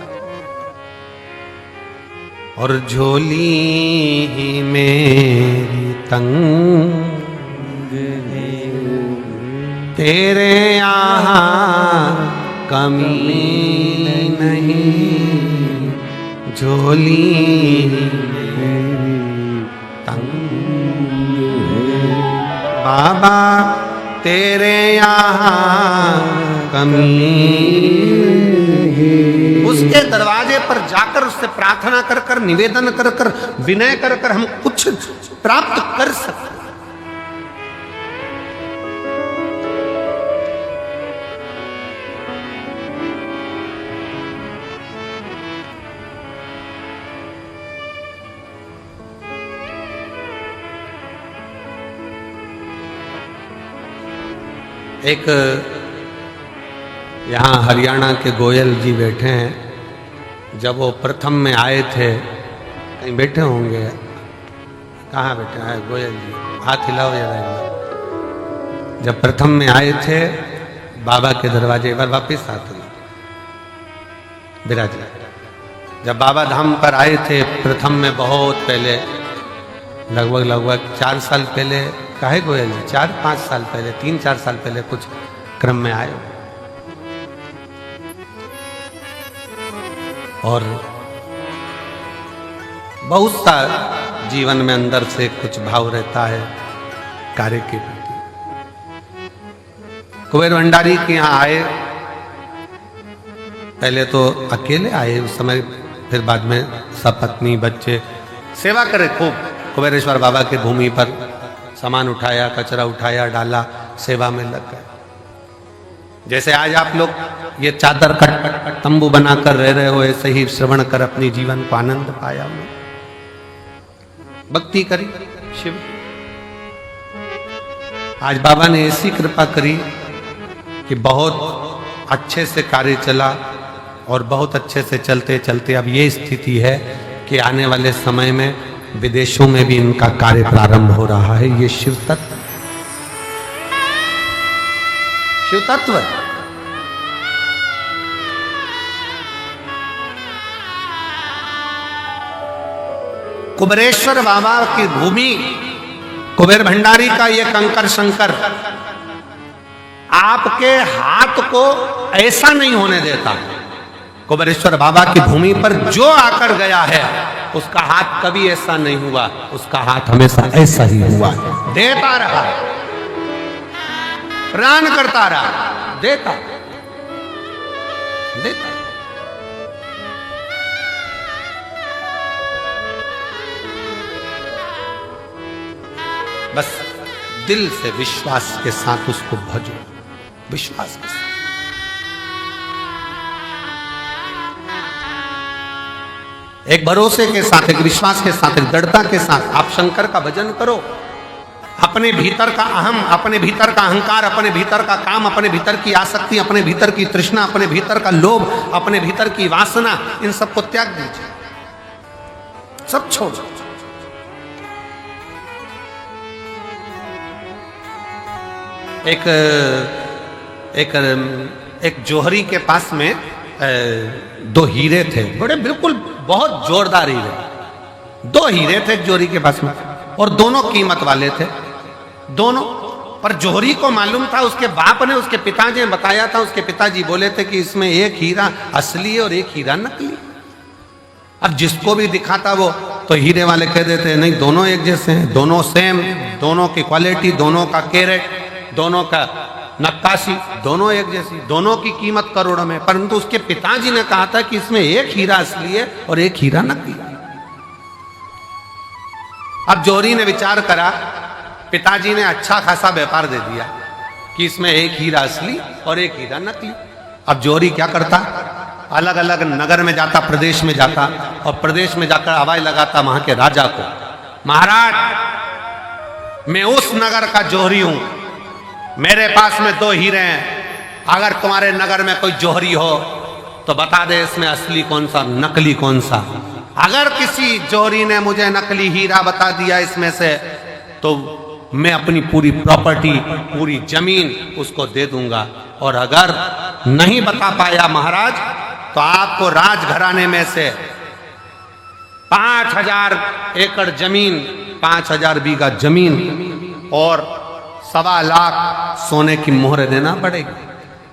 और झोली मेरी तंग तेरे यहाँ कमी नहीं, झोली तंग बाबा तेरे यहाँ कमी। उसके दरवाजे पर जाकर उससे प्रार्थना कर कर, निवेदन कर कर, विनय कर कर हम कुछ प्राप्त कर सकते। एक यहाँ हरियाणा के गोयल जी बैठे हैं। जब वो प्रथम में आए थे, कहीं बैठे होंगे, कहाँ बैठे हैं गोयल जी, हाथ हिलाओ जरा। जब प्रथम में आए थे बाबा के दरवाजे, एक बार वापिस आते विराज। जब बाबा धाम पर आए थे प्रथम में, बहुत पहले, लगभग 4 साल पहले, काहे गोयल जी 4-5 साल पहले, 3-4 साल पहले कुछ क्रम में आए। और बहुत सा जीवन में अंदर से कुछ भाव रहता है कार्य के प्रति। कुबेर भंडारी के यहाँ आए, पहले तो अकेले आए उस समय, फिर बाद में सपत्नी बच्चे सेवा करे खूब। कुबेरेश्वर बाबा की भूमि पर सामान उठाया, कचरा उठाया, डाला, सेवा में लग गए। जैसे आज आप लोग ये चादर कट तंबू बनाकर रह रहे हो, ऐसे ही श्रवण कर अपनी जीवन को आनंद पाया, भक्ति करी शिव। आज बाबा ने ऐसी कृपा करी कि बहुत अच्छे से कार्य चला, और बहुत अच्छे से चलते चलते अब ये स्थिति है कि आने वाले समय में विदेशों में भी इनका कार्य प्रारंभ हो रहा है। ये शिव तत्व, शिव तत्व। कुबेरेश्वर बाबा की भूमि, कुबेर भंडारी का ये कंकर शंकर आपके हाथ को ऐसा नहीं होने देता। कुबेरेश्वर बाबा की भूमि पर जो आकर गया है उसका हाथ कभी ऐसा नहीं हुआ, उसका हाथ हमेशा ऐसा ही हुआ, देता रहा, प्राण करता रहा, देता देता। बस दिल से विश्वास के साथ उसको भजो, विश्वास के साथ। एक भरोसे के साथ, एक विश्वास के साथ, एक दृढ़ता के साथ आप शंकर का भजन करो। अपने भीतर का अहम, अपने भीतर का अहंकार, अपने भीतर का काम, अपने भीतर की आसक्ति, अपने भीतर की तृष्णा, अपने भीतर का लोभ, अपने भीतर की वासना, इन सबको त्याग दीजिए, सब छोड़। एक जौहरी के पास में दो हीरे थे, बड़े बिल्कुल बहुत जोरदार हीरे। दो हीरे थे जौहरी के पास में, और दोनों कीमत वाले थे, दोनों। पर जौहरी को मालूम था, उसके बाप ने, उसके पिताजी ने बताया था, उसके पिताजी बोले थे कि इसमें एक हीरा असली और एक हीरा नकली। अब जिसको भी दिखाता वो तो हीरे वाले कह देते हैं नहीं दोनों एक जैसे हैं, दोनों सेम, दोनों की क्वालिटी, दोनों का कैरेट, दोनों का नक्काशी, दोनों एक जैसी, दोनों की कीमत करोड़ों में। परंतु उसके पिताजी ने कहा था कि इसमें एक हीरा असली है और एक हीरा नकली। अब जौहरी ने विचार करा, पिताजी ने अच्छा खासा व्यापार दे दिया कि इसमें एक हीरा असली और एक हीरा नकली। अब जौहरी क्या करता, अलग अलग नगर में जाता, प्रदेश में जाता, और प्रदेश में जाकर आवाज लगाता वहां के राजा को, महाराज मैं उस नगर का जौहरी हूं, मेरे पास में दो हीरे हैं, अगर तुम्हारे नगर में कोई जौहरी हो तो बता दे इसमें असली कौन सा, नकली कौन सा। अगर किसी जौहरी ने मुझे नकली हीरा बता दिया इसमें से, तो मैं अपनी पूरी प्रॉपर्टी, पूरी जमीन उसको दे दूंगा, और अगर नहीं बता पाया महाराज तो आपको राजघराने में से 5000 एकड़ जमीन, 5000 बीघा जमीन और 1.25 लाख सोने की मोहर देना पड़ेगी।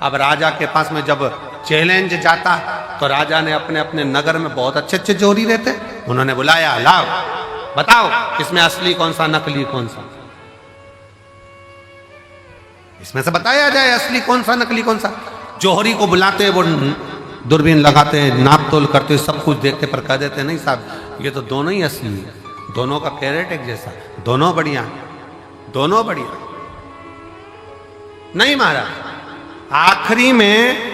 अब राजा के पास में जब चैलेंज जाता तो राजा ने अपने अपने नगर में बहुत अच्छे अच्छे जौहरी रहते, उन्होंने बुलाया, लाओ बताओ इसमें असली कौन सा, नकली कौन सा, इसमें से बताया जाए असली कौन सा, नकली कौन सा। जौहरी को बुलाते, वो दूरबीन लगाते, नाप तोल करते, सब कुछ देखते, पर कह देते नहीं साहब ये तो दोनों ही असली है, दोनों का कैरेट एक जैसा, दोनों बढ़िया, दोनों बढ़िया। नहीं महाराज, आखिरी में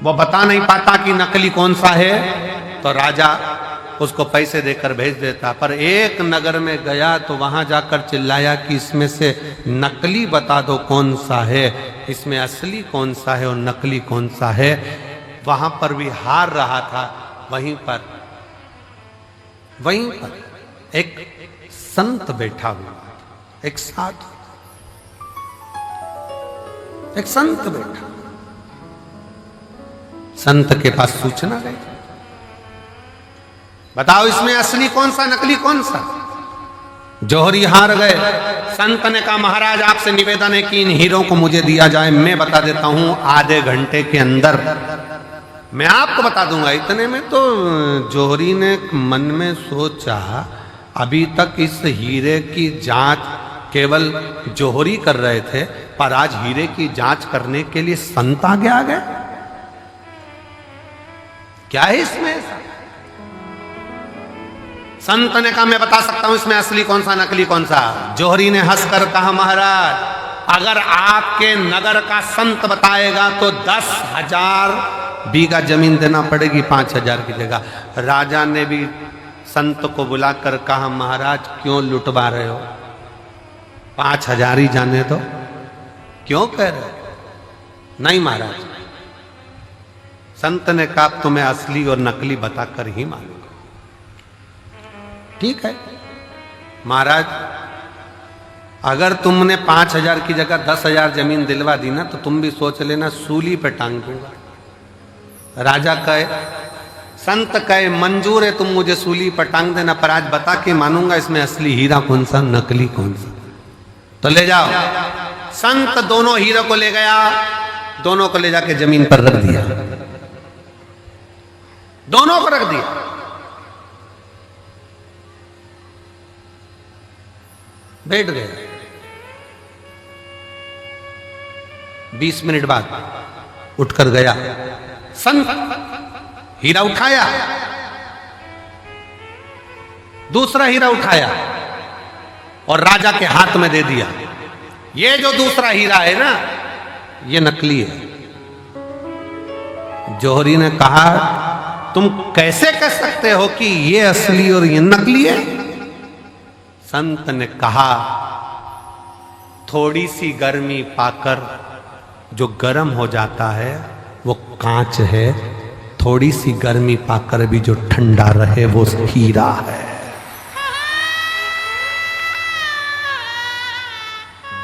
वो बता नहीं पाता कि नकली कौन सा है, तो राजा उसको पैसे देकर भेज देता। पर एक नगर में गया तो वहां जाकर चिल्लाया कि इसमें से नकली बता दो कौन सा है, इसमें असली कौन सा है और नकली कौन सा है। वहां पर भी हार रहा था। वहीं पर एक संत बैठा हुआ, एक साधु, एक संत बैठा। संत के पास सूचना गई, बताओ इसमें असली कौन सा, नकली कौन सा। जौहरी हार गए। संत ने कहा महाराज आपसे निवेदन है कि इन हीरों को मुझे दिया जाए, मैं बता देता हूं आधे घंटे के अंदर मैं आपको बता दूंगा। इतने में तो जौहरी ने मन में सोचा अभी तक इस हीरे की जांच केवल जौहरी कर रहे थे, पर आज हीरे की जांच करने के लिए संत आगे आ गए। क्या है इसमें ऐसा? संत ने कहा मैं बता सकता हूं इसमें असली कौन सा, नकली कौन सा। जौहरी ने हंसकर कहा महाराज अगर आपके नगर का संत बताएगा तो 10,000 बीघा जमीन देना पड़ेगी 5,000 की जगह। राजा ने भी संत को बुलाकर कहा महाराज क्यों लुटवा रहे हो, 5,000 ही जाने दो, क्यों कह रहे हो? नहीं महाराज। संत ने कहा तुम्हें असली और नकली बताकर ही मालूंगा। ठीक है महाराज, अगर तुमने 5,000 की जगह 10,000 जमीन दिलवा दी ना तो तुम भी सोच लेना सूली पे टांग दूंगा। राजा कहे, संत कहे मंजूर है तुम मुझे सूली पर टांग देना, पर आज बता के मानूंगा इसमें असली हीरा कौन सा, नकली कौन सा। तो ले जाओ। संत दोनों हीरो को ले गया, दोनों को ले जाके जमीन पर रख दिया, दोनों को रख दिया। बैठ गए। 20 मिनट बाद उठकर गया। संत हीरा उठाया, दूसरा हीरा उठाया और राजा के हाथ में दे दिया। ये जो दूसरा हीरा है ना ये नकली है। जौहरी ने कहा तुम कैसे कह सकते हो कि ये असली और ये नकली है? संत ने कहा, थोड़ी सी गर्मी पाकर जो गर्म हो जाता है वो कांच है, थोड़ी सी गर्मी पाकर भी जो ठंडा रहे वो हीरा है।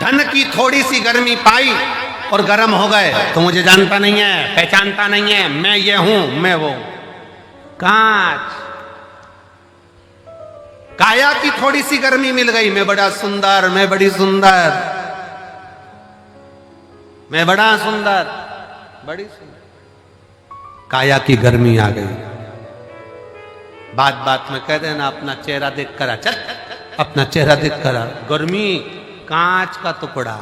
धन की थोड़ी सी गर्मी पाई और गर्म हो गए तो मुझे जानता नहीं है, पहचानता नहीं है, मैं ये हूं, मैं वो। कांच। काया की थोड़ी सी गर्मी मिल गई, मैं बड़ा सुंदर, मैं बड़ी सुंदर, मैं बड़ा सुंदर, बड़ी सुंदर। काया की गर्मी आ गई, बात बात में कह देना अपना चेहरा देख कर, चल अपना चेहरा देख कर। गर्मी कांच का टुकड़ा।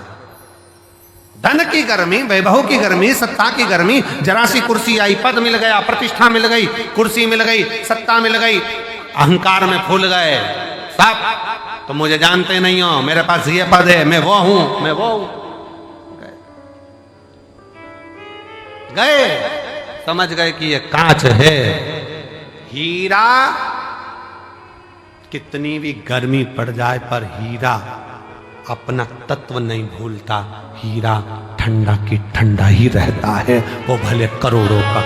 धन की गर्मी, वैभव की गर्मी, सत्ता की गर्मी, जरा सी कुर्सी आई, पद मिल गया, प्रतिष्ठा मिल गई, कुर्सी मिल गई, सत्ता मिल गई, अहंकार में फूल गए सब। तो मुझे जानते नहीं हो, मेरे पास ये पद है, मैं वो हूं, मैं वो हूं। गए, समझ गए कि ये कांच है। हीरा कितनी भी गर्मी पड़ जाए पर हीरा अपना तत्व नहीं भूलता। हीरा ठंडा की ठंडा ही रहता है, वो भले करोड़ों का।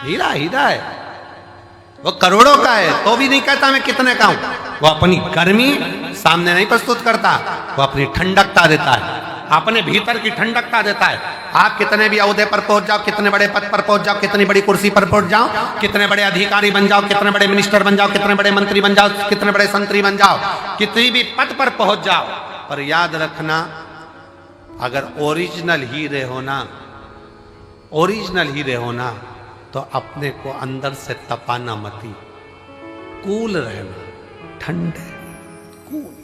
हीरा हीरा है, वो करोड़ों का है तो भी नहीं कहता मैं कितने का हूं। वो अपनी गर्मी सामने नहीं प्रस्तुत करता, वो अपनी ठंडकता देता है, अपने भीतर की ठंडकता देता है। आप कितने भी ओहदे पर पहुंच जाओ, कितने बड़े पद पर पहुंच जाओ, कितनी बड़ी कुर्सी पर पहुंच जाओ, कितने बड़े अधिकारी बन जाओ, कितने बड़े मिनिस्टर बन जाओ, कितने बड़े मंत्री बन जाओ, कितने बड़े संतरी बन जाओ, कितनी भी पद पर पहुंच जाओ, पर याद रखना अगर ओरिजिनल हीरे होना, ओरिजिनल हीरे होना तो अपने को अंदर से तपाना मती, कूल रहना, ठंडे कूल।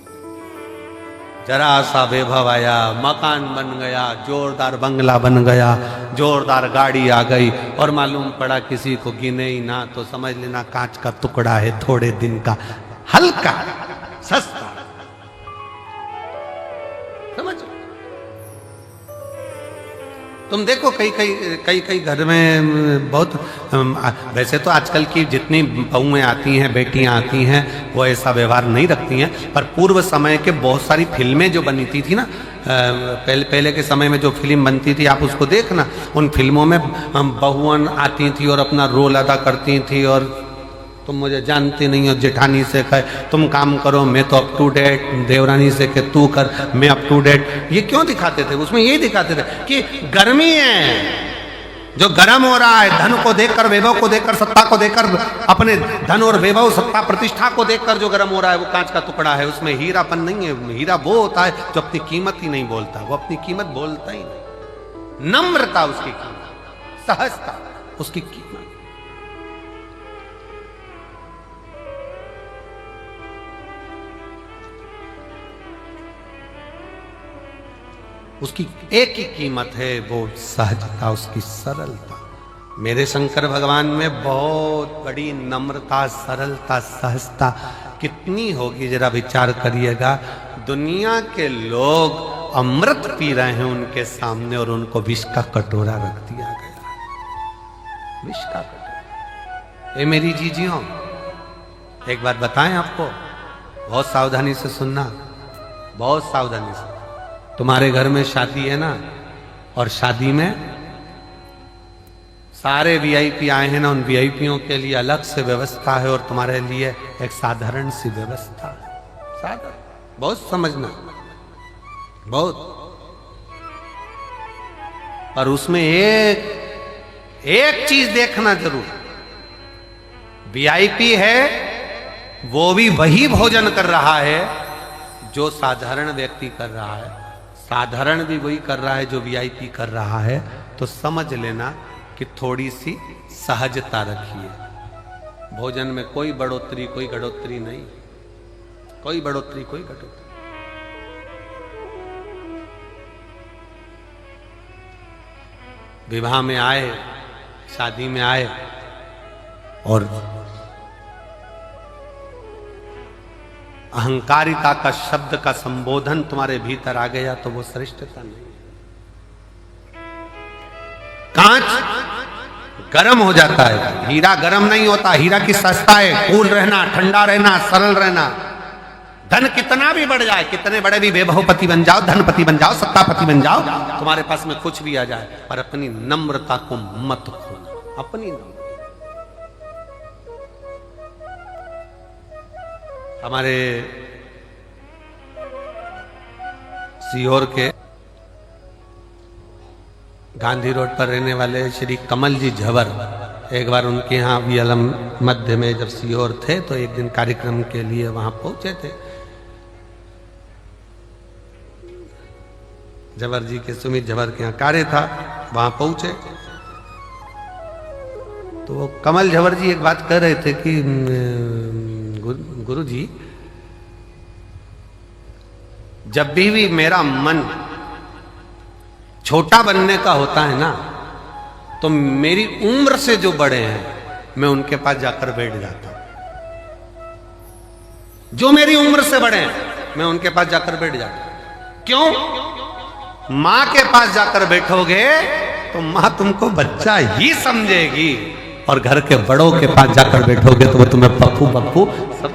जरा सा वैभव आया, मकान बन गया, जोरदार बंगला बन गया, जोरदार गाड़ी आ गई और मालूम पड़ा किसी को गिने ही ना तो समझ लेना कांच का टुकड़ा है, थोड़े दिन का, हल्का, सस्ता। समझ? तुम देखो कई घर में बहुत, वैसे तो आजकल की जितनी बहुएं आती हैं, बेटियां आती हैं, वो ऐसा व्यवहार नहीं रखती हैं, पर पूर्व समय के बहुत सारी फिल्में जो बनती थी ना, पहले के समय में जो फिल्म बनती थी आप उसको देखना, उन फिल्मों में बहुआं आती थी और अपना रोल अदा करती थी। और तुम मुझे जानती नहीं हो, जेठानी से कहे तुम काम करो, मैं तो अप टू डेट, देवरानी से कहे तू कर, मैं अप टू डेट। ये क्यों दिखाते थे? उसमें यही दिखाते थे कि गर्मी है, जो गर्म हो रहा है, धन को देखकर, वैभव को देखकर, सत्ता को देखकर, अपने धन और वैभव, सत्ता, प्रतिष्ठा को देखकर जो गर्म हो रहा है वो कांच का टुकड़ा है, उसमें हीरापन नहीं है। हीरा वो होता है जो अपनी कीमत ही नहीं बोलता, वो अपनी कीमत बोलता ही नहीं। नम्रता उसकी कीमत, सहजता उसकी कीमत। उसकी एक ही कीमत है, वो सहजता, उसकी सरलता। मेरे शंकर भगवान में बहुत बड़ी नम्रता, सरलता, सहजता कितनी होगी जरा विचार करिएगा। दुनिया के लोग अमृत पी रहे हैं उनके सामने और उनको विष का कटोरा रख दिया गया। विष का कटोरा। ए मेरी जीजियों, एक बात बताएं आपको, बहुत सावधानी से सुनना, बहुत सावधानी से। तुम्हारे घर में शादी है ना, और शादी में सारे वीआईपी आए हैं ना, उन वीआईपीओं के लिए अलग से व्यवस्था है और तुम्हारे लिए एक साधारण सी व्यवस्था है। साधारण, बहुत समझना, बहुत। पर उसमें एक चीज देखना जरूर, वीआईपी है वो भी वही भोजन कर रहा है जो साधारण व्यक्ति कर रहा है, साधारण भी वही कर रहा है जो वीआईपी कर रहा है। तो समझ लेना कि थोड़ी सी सहजता रखिए। भोजन में कोई बढ़ोतरी, कोई घटोतरी नहीं, कोई बढ़ोतरी, कोई घटोतरी। विवाह में आए, शादी में आए और अहंकारिता का शब्द का संबोधन तुम्हारे भीतर आ गया तो वो श्रेष्ठता नहीं। कांच गर्म हो जाता है, हीरा गर्म नहीं होता। हीरा की सस्ता है, कूल रहना, ठंडा रहना, सरल रहना। धन कितना भी बढ़ जाए, कितने बड़े भी वैभवपति बन जाओ, धनपति बन जाओ, सत्तापति बन जाओ, तुम्हारे पास में कुछ भी आ जाए, पर अपनी नम्रता को मत खोना। अपनी नम्रता। हमारे सीहोर के गांधी रोड पर रहने वाले श्री कमल जी झवर, एक बार उनके यहाँ वियलम मध्य में जब सीहोर थे तो एक दिन कार्यक्रम के लिए वहां पहुंचे थे। झवर जी के, सुमित झवर के यहाँ कार्य था, वहां पहुंचे तो वो कमल झवर जी एक बात कह रहे थे कि गुरु जी, जब भी मेरा मन छोटा बनने का होता है ना, तो मेरी उम्र से जो बड़े हैं मैं उनके पास जाकर बैठ जाता हूं। जो मेरी उम्र से बड़े हैं मैं उनके पास जाकर बैठ जाता हूं। क्यों? मां के पास जाकर बैठोगे तो मां तुमको बच्चा ही समझेगी, और घर के बड़ों के पास जाकर बैठोगे तो वो तुम्हें पप्पू बप्पू सब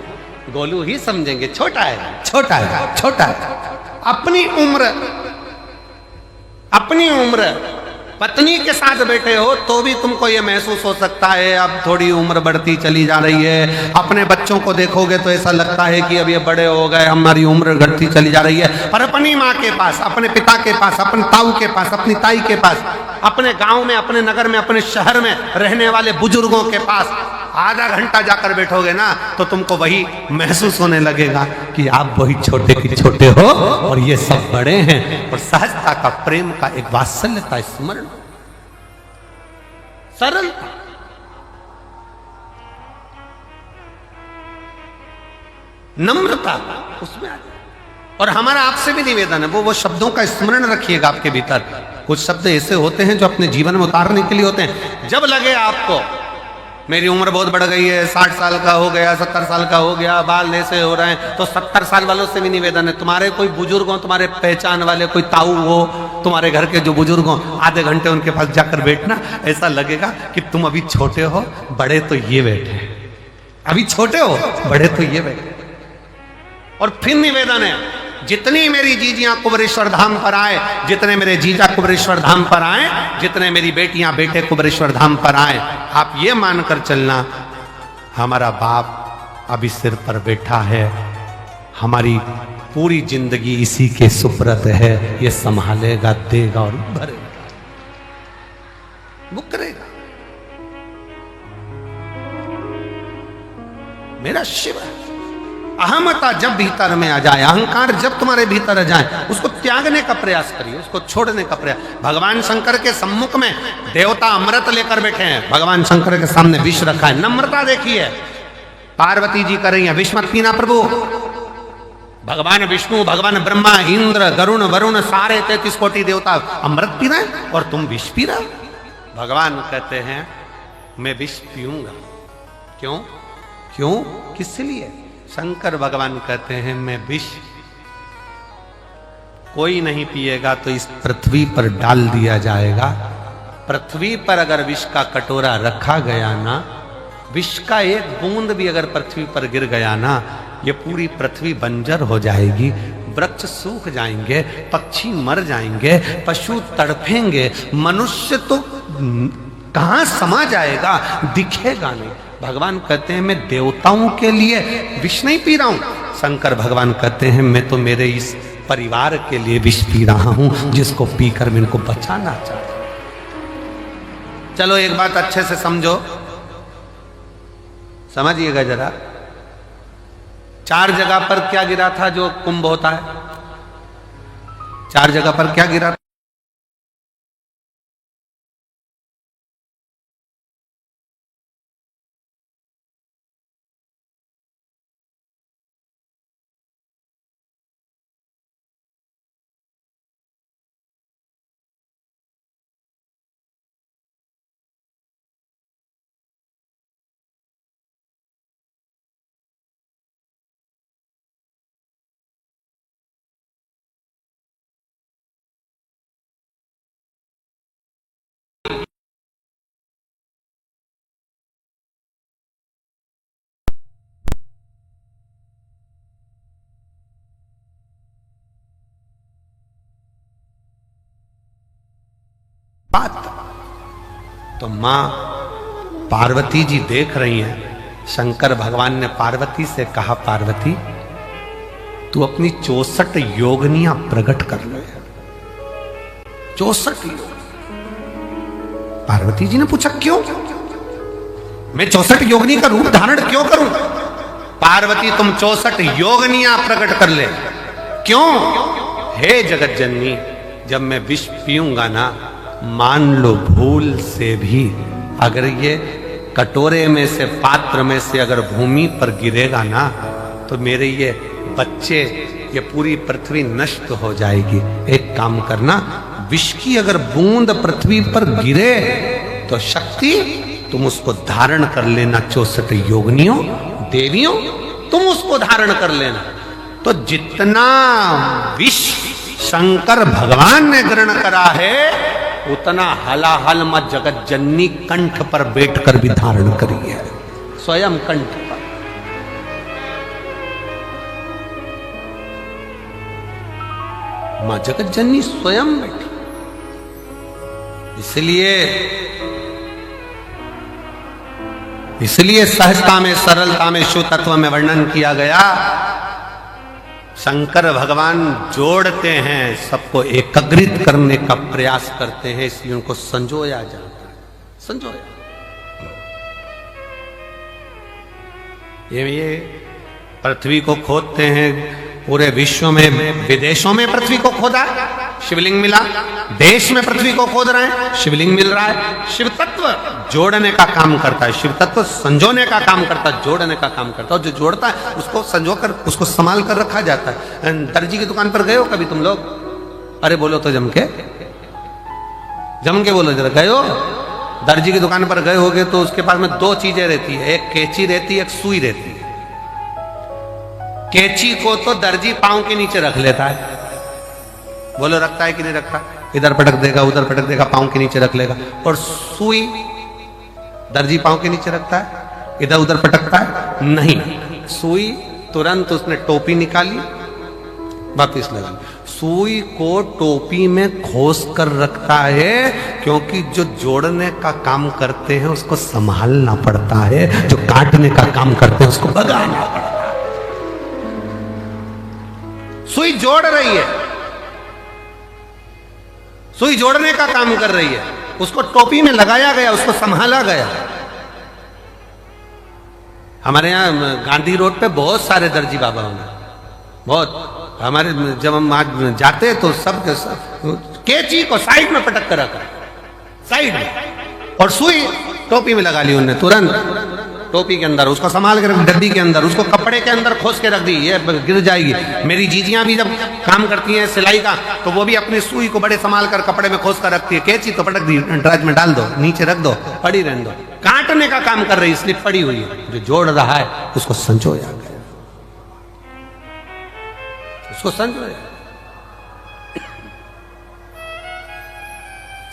गोलू ही समझेंगे। छोटा है, छोटा है, छोटा है। अपनी उम्र पत्नी के साथ बैठे हो तो भी तुमको ये महसूस हो सकता है अब थोड़ी उम्र बढ़ती चली जा रही है। अपने बच्चों को देखोगे तो ऐसा लगता है कि अब ये बड़े हो गए, हमारी उम्र घटती चली जा रही है। पर अपनी माँ के पास, अपने पिता के पास, अपने ताऊ के पास, अपनी ताई के पास, अपने गांव में, अपने नगर में, अपने शहर में रहने वाले बुजुर्गों के पास आधा घंटा जाकर बैठोगे ना तो तुमको वही महसूस होने लगेगा कि आप वही छोटे की छोटे हो और ये सब बड़े हैं। और सहजता का, प्रेम का, एक वात्सल्यता, स्मरण, सरलता, नम्रता उसमें आ जाए। और हमारा आपसे भी निवेदन है, वो शब्दों का स्मरण रखिएगा आपके भीतर। कुछ शब्द ऐसे होते हैं जो अपने जीवन में उतारने के लिए होते हैं। जब लगे आपको मेरी उम्र बहुत बढ़ गई है, 60 साल का हो गया, 70 साल का हो गया, बाल ऐसे हो रहे हैं, तो 70 साल वालों से भी निवेदन है, तुम्हारे कोई बुजुर्ग हो, तुम्हारे पहचान वाले कोई ताऊ हो, तुम्हारे घर के जो बुजुर्ग हो, आधे घंटे उनके पास जाकर बैठना। ऐसा लगेगा कि तुम अभी छोटे हो, बड़े तो ये बैठे, अभी छोटे हो, बड़े तो ये बैठे। और फिर निवेदन है, जितनी मेरी जीजियां कुबरेश्वर धाम पर आए, जितने मेरे जीजा कुबरेश्वर धाम पर आए, जितने मेरी बेटियां बेटे कुबरेश्वर धाम पर आए, आप ये मानकर चलना हमारा बाप अभी सिर पर बैठा है, हमारी पूरी जिंदगी इसी के सुपुर्द है, ये संभालेगा, देगा और भरेगा, वो करेगा। मेरा शिव है। अहमता जब भीतर में आ जाए, अहंकार जब तुम्हारे भीतर आ जाए, उसको त्यागने का प्रयास करिए, उसको छोड़ने का प्रयास। भगवान शंकर के सम्मुख में देवता अमृत लेकर बैठे हैं, भगवान शंकर के सामने विष रखा है। नम्रता देखिए, पार्वती जी कर रही है, विष मत पीना प्रभु। भगवान विष्णु, भगवान ब्रह्मा, इंद्र, गरुण, वरुण, सारे 33 कोटि देवता अमृत पी रहे हैं और तुम विष पी रहे। भगवान कहते हैं मैं विष पीऊंगा। क्यों? क्यों? किस लिए? शंकर भगवान कहते हैं मैं विष कोई नहीं पिएगा तो इस पृथ्वी पर डाल दिया जाएगा। पृथ्वी पर अगर विष का कटोरा रखा गया ना, विष का एक बूंद भी अगर पृथ्वी पर गिर गया ना, ये पूरी पृथ्वी बंजर हो जाएगी, वृक्ष सूख जाएंगे, पक्षी मर जाएंगे, पशु तड़फेंगे, मनुष्य तो कहां समा जाएगा, दिखेगा नहीं। भगवान कहते हैं मैं देवताओं के लिए विष नहीं पी रहा हूं। शंकर भगवान कहते हैं मैं तो मेरे इस परिवार के लिए विष पी रहा हूं, जिसको पीकर मैं इनको बचाना चाहता हूं। चलो एक बात अच्छे से समझो, समझिएगा जरा। 4 जगह पर क्या गिरा था जो कुंभ होता है? 4 जगह पर क्या गिरा था? बात। तो मां पार्वती जी देख रही हैं, शंकर भगवान ने पार्वती से कहा, पार्वती तू अपनी 64 योगनियां प्रकट कर ले। 64 योग। पार्वती जी ने पूछा क्यों? मैं 64 योगनी का रूप धारण क्यों करूं? पार्वती तुम 64 योगनियां प्रकट कर ले। क्यों? हे जगत जननी, जब मैं विष पीऊंगा ना, मान लो भूल से भी अगर ये कटोरे में से, पात्र में से अगर भूमि पर गिरेगा ना, तो मेरे ये बच्चे, ये पूरी पृथ्वी नष्ट हो जाएगी। एक काम करना, विष की अगर बूंद पृथ्वी पर गिरे तो शक्ति तुम उसको धारण कर लेना। 64 योगनियों, देवियों, तुम उसको धारण कर लेना। तो जितना विष शंकर भगवान ने ग्रहण करा है, उतना हलाहल मां जगत जननी कंठ पर बैठकर भी धारण करी है, स्वयं कंठ पर। मां जगत जननी स्वयं बैठी। इसलिए सहजता में, सरलता में, शुद्ध तत्व में वर्णन किया गया। शंकर भगवान जोड़ते हैं, सबको एकत्रित करने का प्रयास करते हैं, इसलिए उनको संजोया जाता है। संजोया। ये पृथ्वी को खोदते हैं, पूरे विश्व में, विदेशों में पृथ्वी को खोदा, शिवलिंग मिला। देश में पृथ्वी को खोद रहे हैं, शिवलिंग मिल रहा है। शिव तत्व जोड़ने का काम करता है, शिव तत्व संजोने का काम करता है, जोड़ने का काम करता है। और जो जोड़ता है उसको संजो कर, उसको संभाल कर रखा जाता है। दर्जी की दुकान पर गए हो कभी तुम लोग? अरे बोलो तो जम के बोलो जरा, गए हो? दर्जी की दुकान पर गए होगे तो उसके पास में 2 चीजें रहती है, एक कैंची रहती है, एक सुई रहती है। कैंची को तो दर्जी पांव के नीचे रख लेता है, बोलो रखता है कि नहीं रखता? इधर पटक देगा, उधर पटक देगा, पांव के नीचे रख लेगा। और सुई दर्जी पांव के नीचे रखता है, इधर उधर पटकता है? नहीं, सुई तुरंत उसने टोपी निकाली, वापिस लगा ली। सुई को टोपी में खोस कर रखता है, क्योंकि जो जोड़ने का काम करते हैं उसको संभालना पड़ता है, जो काटने का काम करते हैं उसको भगाना पड़ता है। सुई जोड़ रही है, सुई जोड़ने का काम कर रही है, उसको टोपी में लगाया गया, उसको संभाला गया। हमारे यहाँ गांधी रोड पे बहुत सारे दर्जी बाबा होंगे, बहुत। हमारे जब हम आज जाते तो सब के सब कैंची को साइड में पटक कर रखा, साइड में, और सुई टोपी में लगा ली उन्होंने तुरंत, टोपी के अंदर उसको संभाल के रख, डब्बी के अंदर, उसको कपड़े के अंदर खोस के रख दी, ये गिर जाएगी। मेरी जीजियां भी जब काम करती हैं सिलाई का, तो वो भी अपनी सुई को बड़े संभाल कर कपड़े में खोस कर रखती है। कैंची तो पटक दी, ड्राज में डाल दो, नीचे रख दो, पड़ी रहने दो। काटने का काम कर रही, इसलिए पड़ी हुई है। जो जोड़ रहा है उसको संजोया गया, उसको संजोया।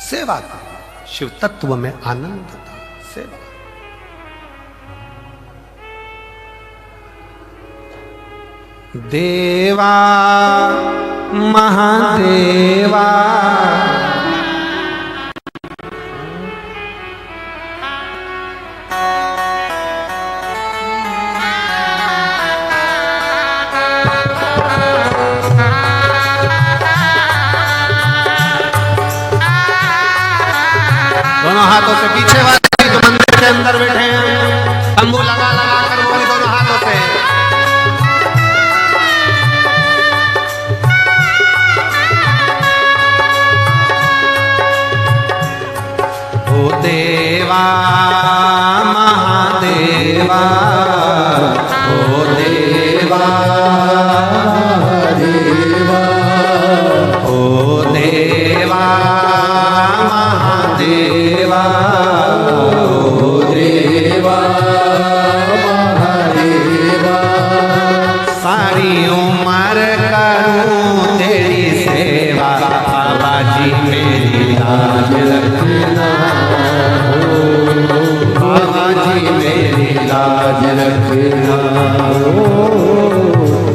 सेवा का, शिव तत्व में आनंद था, सेवा। देवा महादेवा दोनों हाथों से पीछे वाले जो मंदिर के अंदर बैठे हैं, तंबू लगा लगा कर वो भी दोनों हाथों से। देवा महादेवा, ओ देवा देवा, ओ देवा महादेवा, ओ देवा महादेवा। सारी उम्र करूं तेरी सेवा, बाबा जी मेरी लाज रखना, बाबा जी मेरी लाज रखना,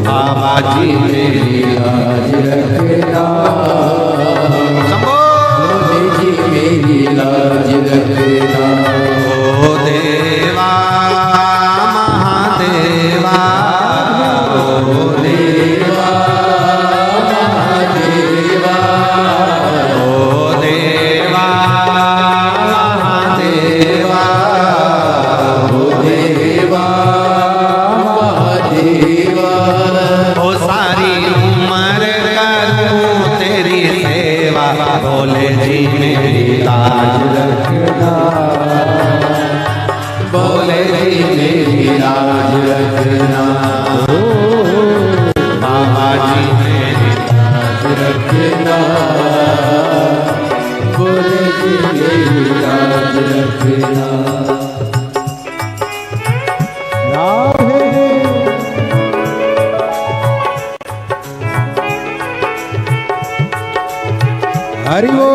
बाबा जी मेरी लाज रखना, शंभो जी मेरी राधे हरि बोल।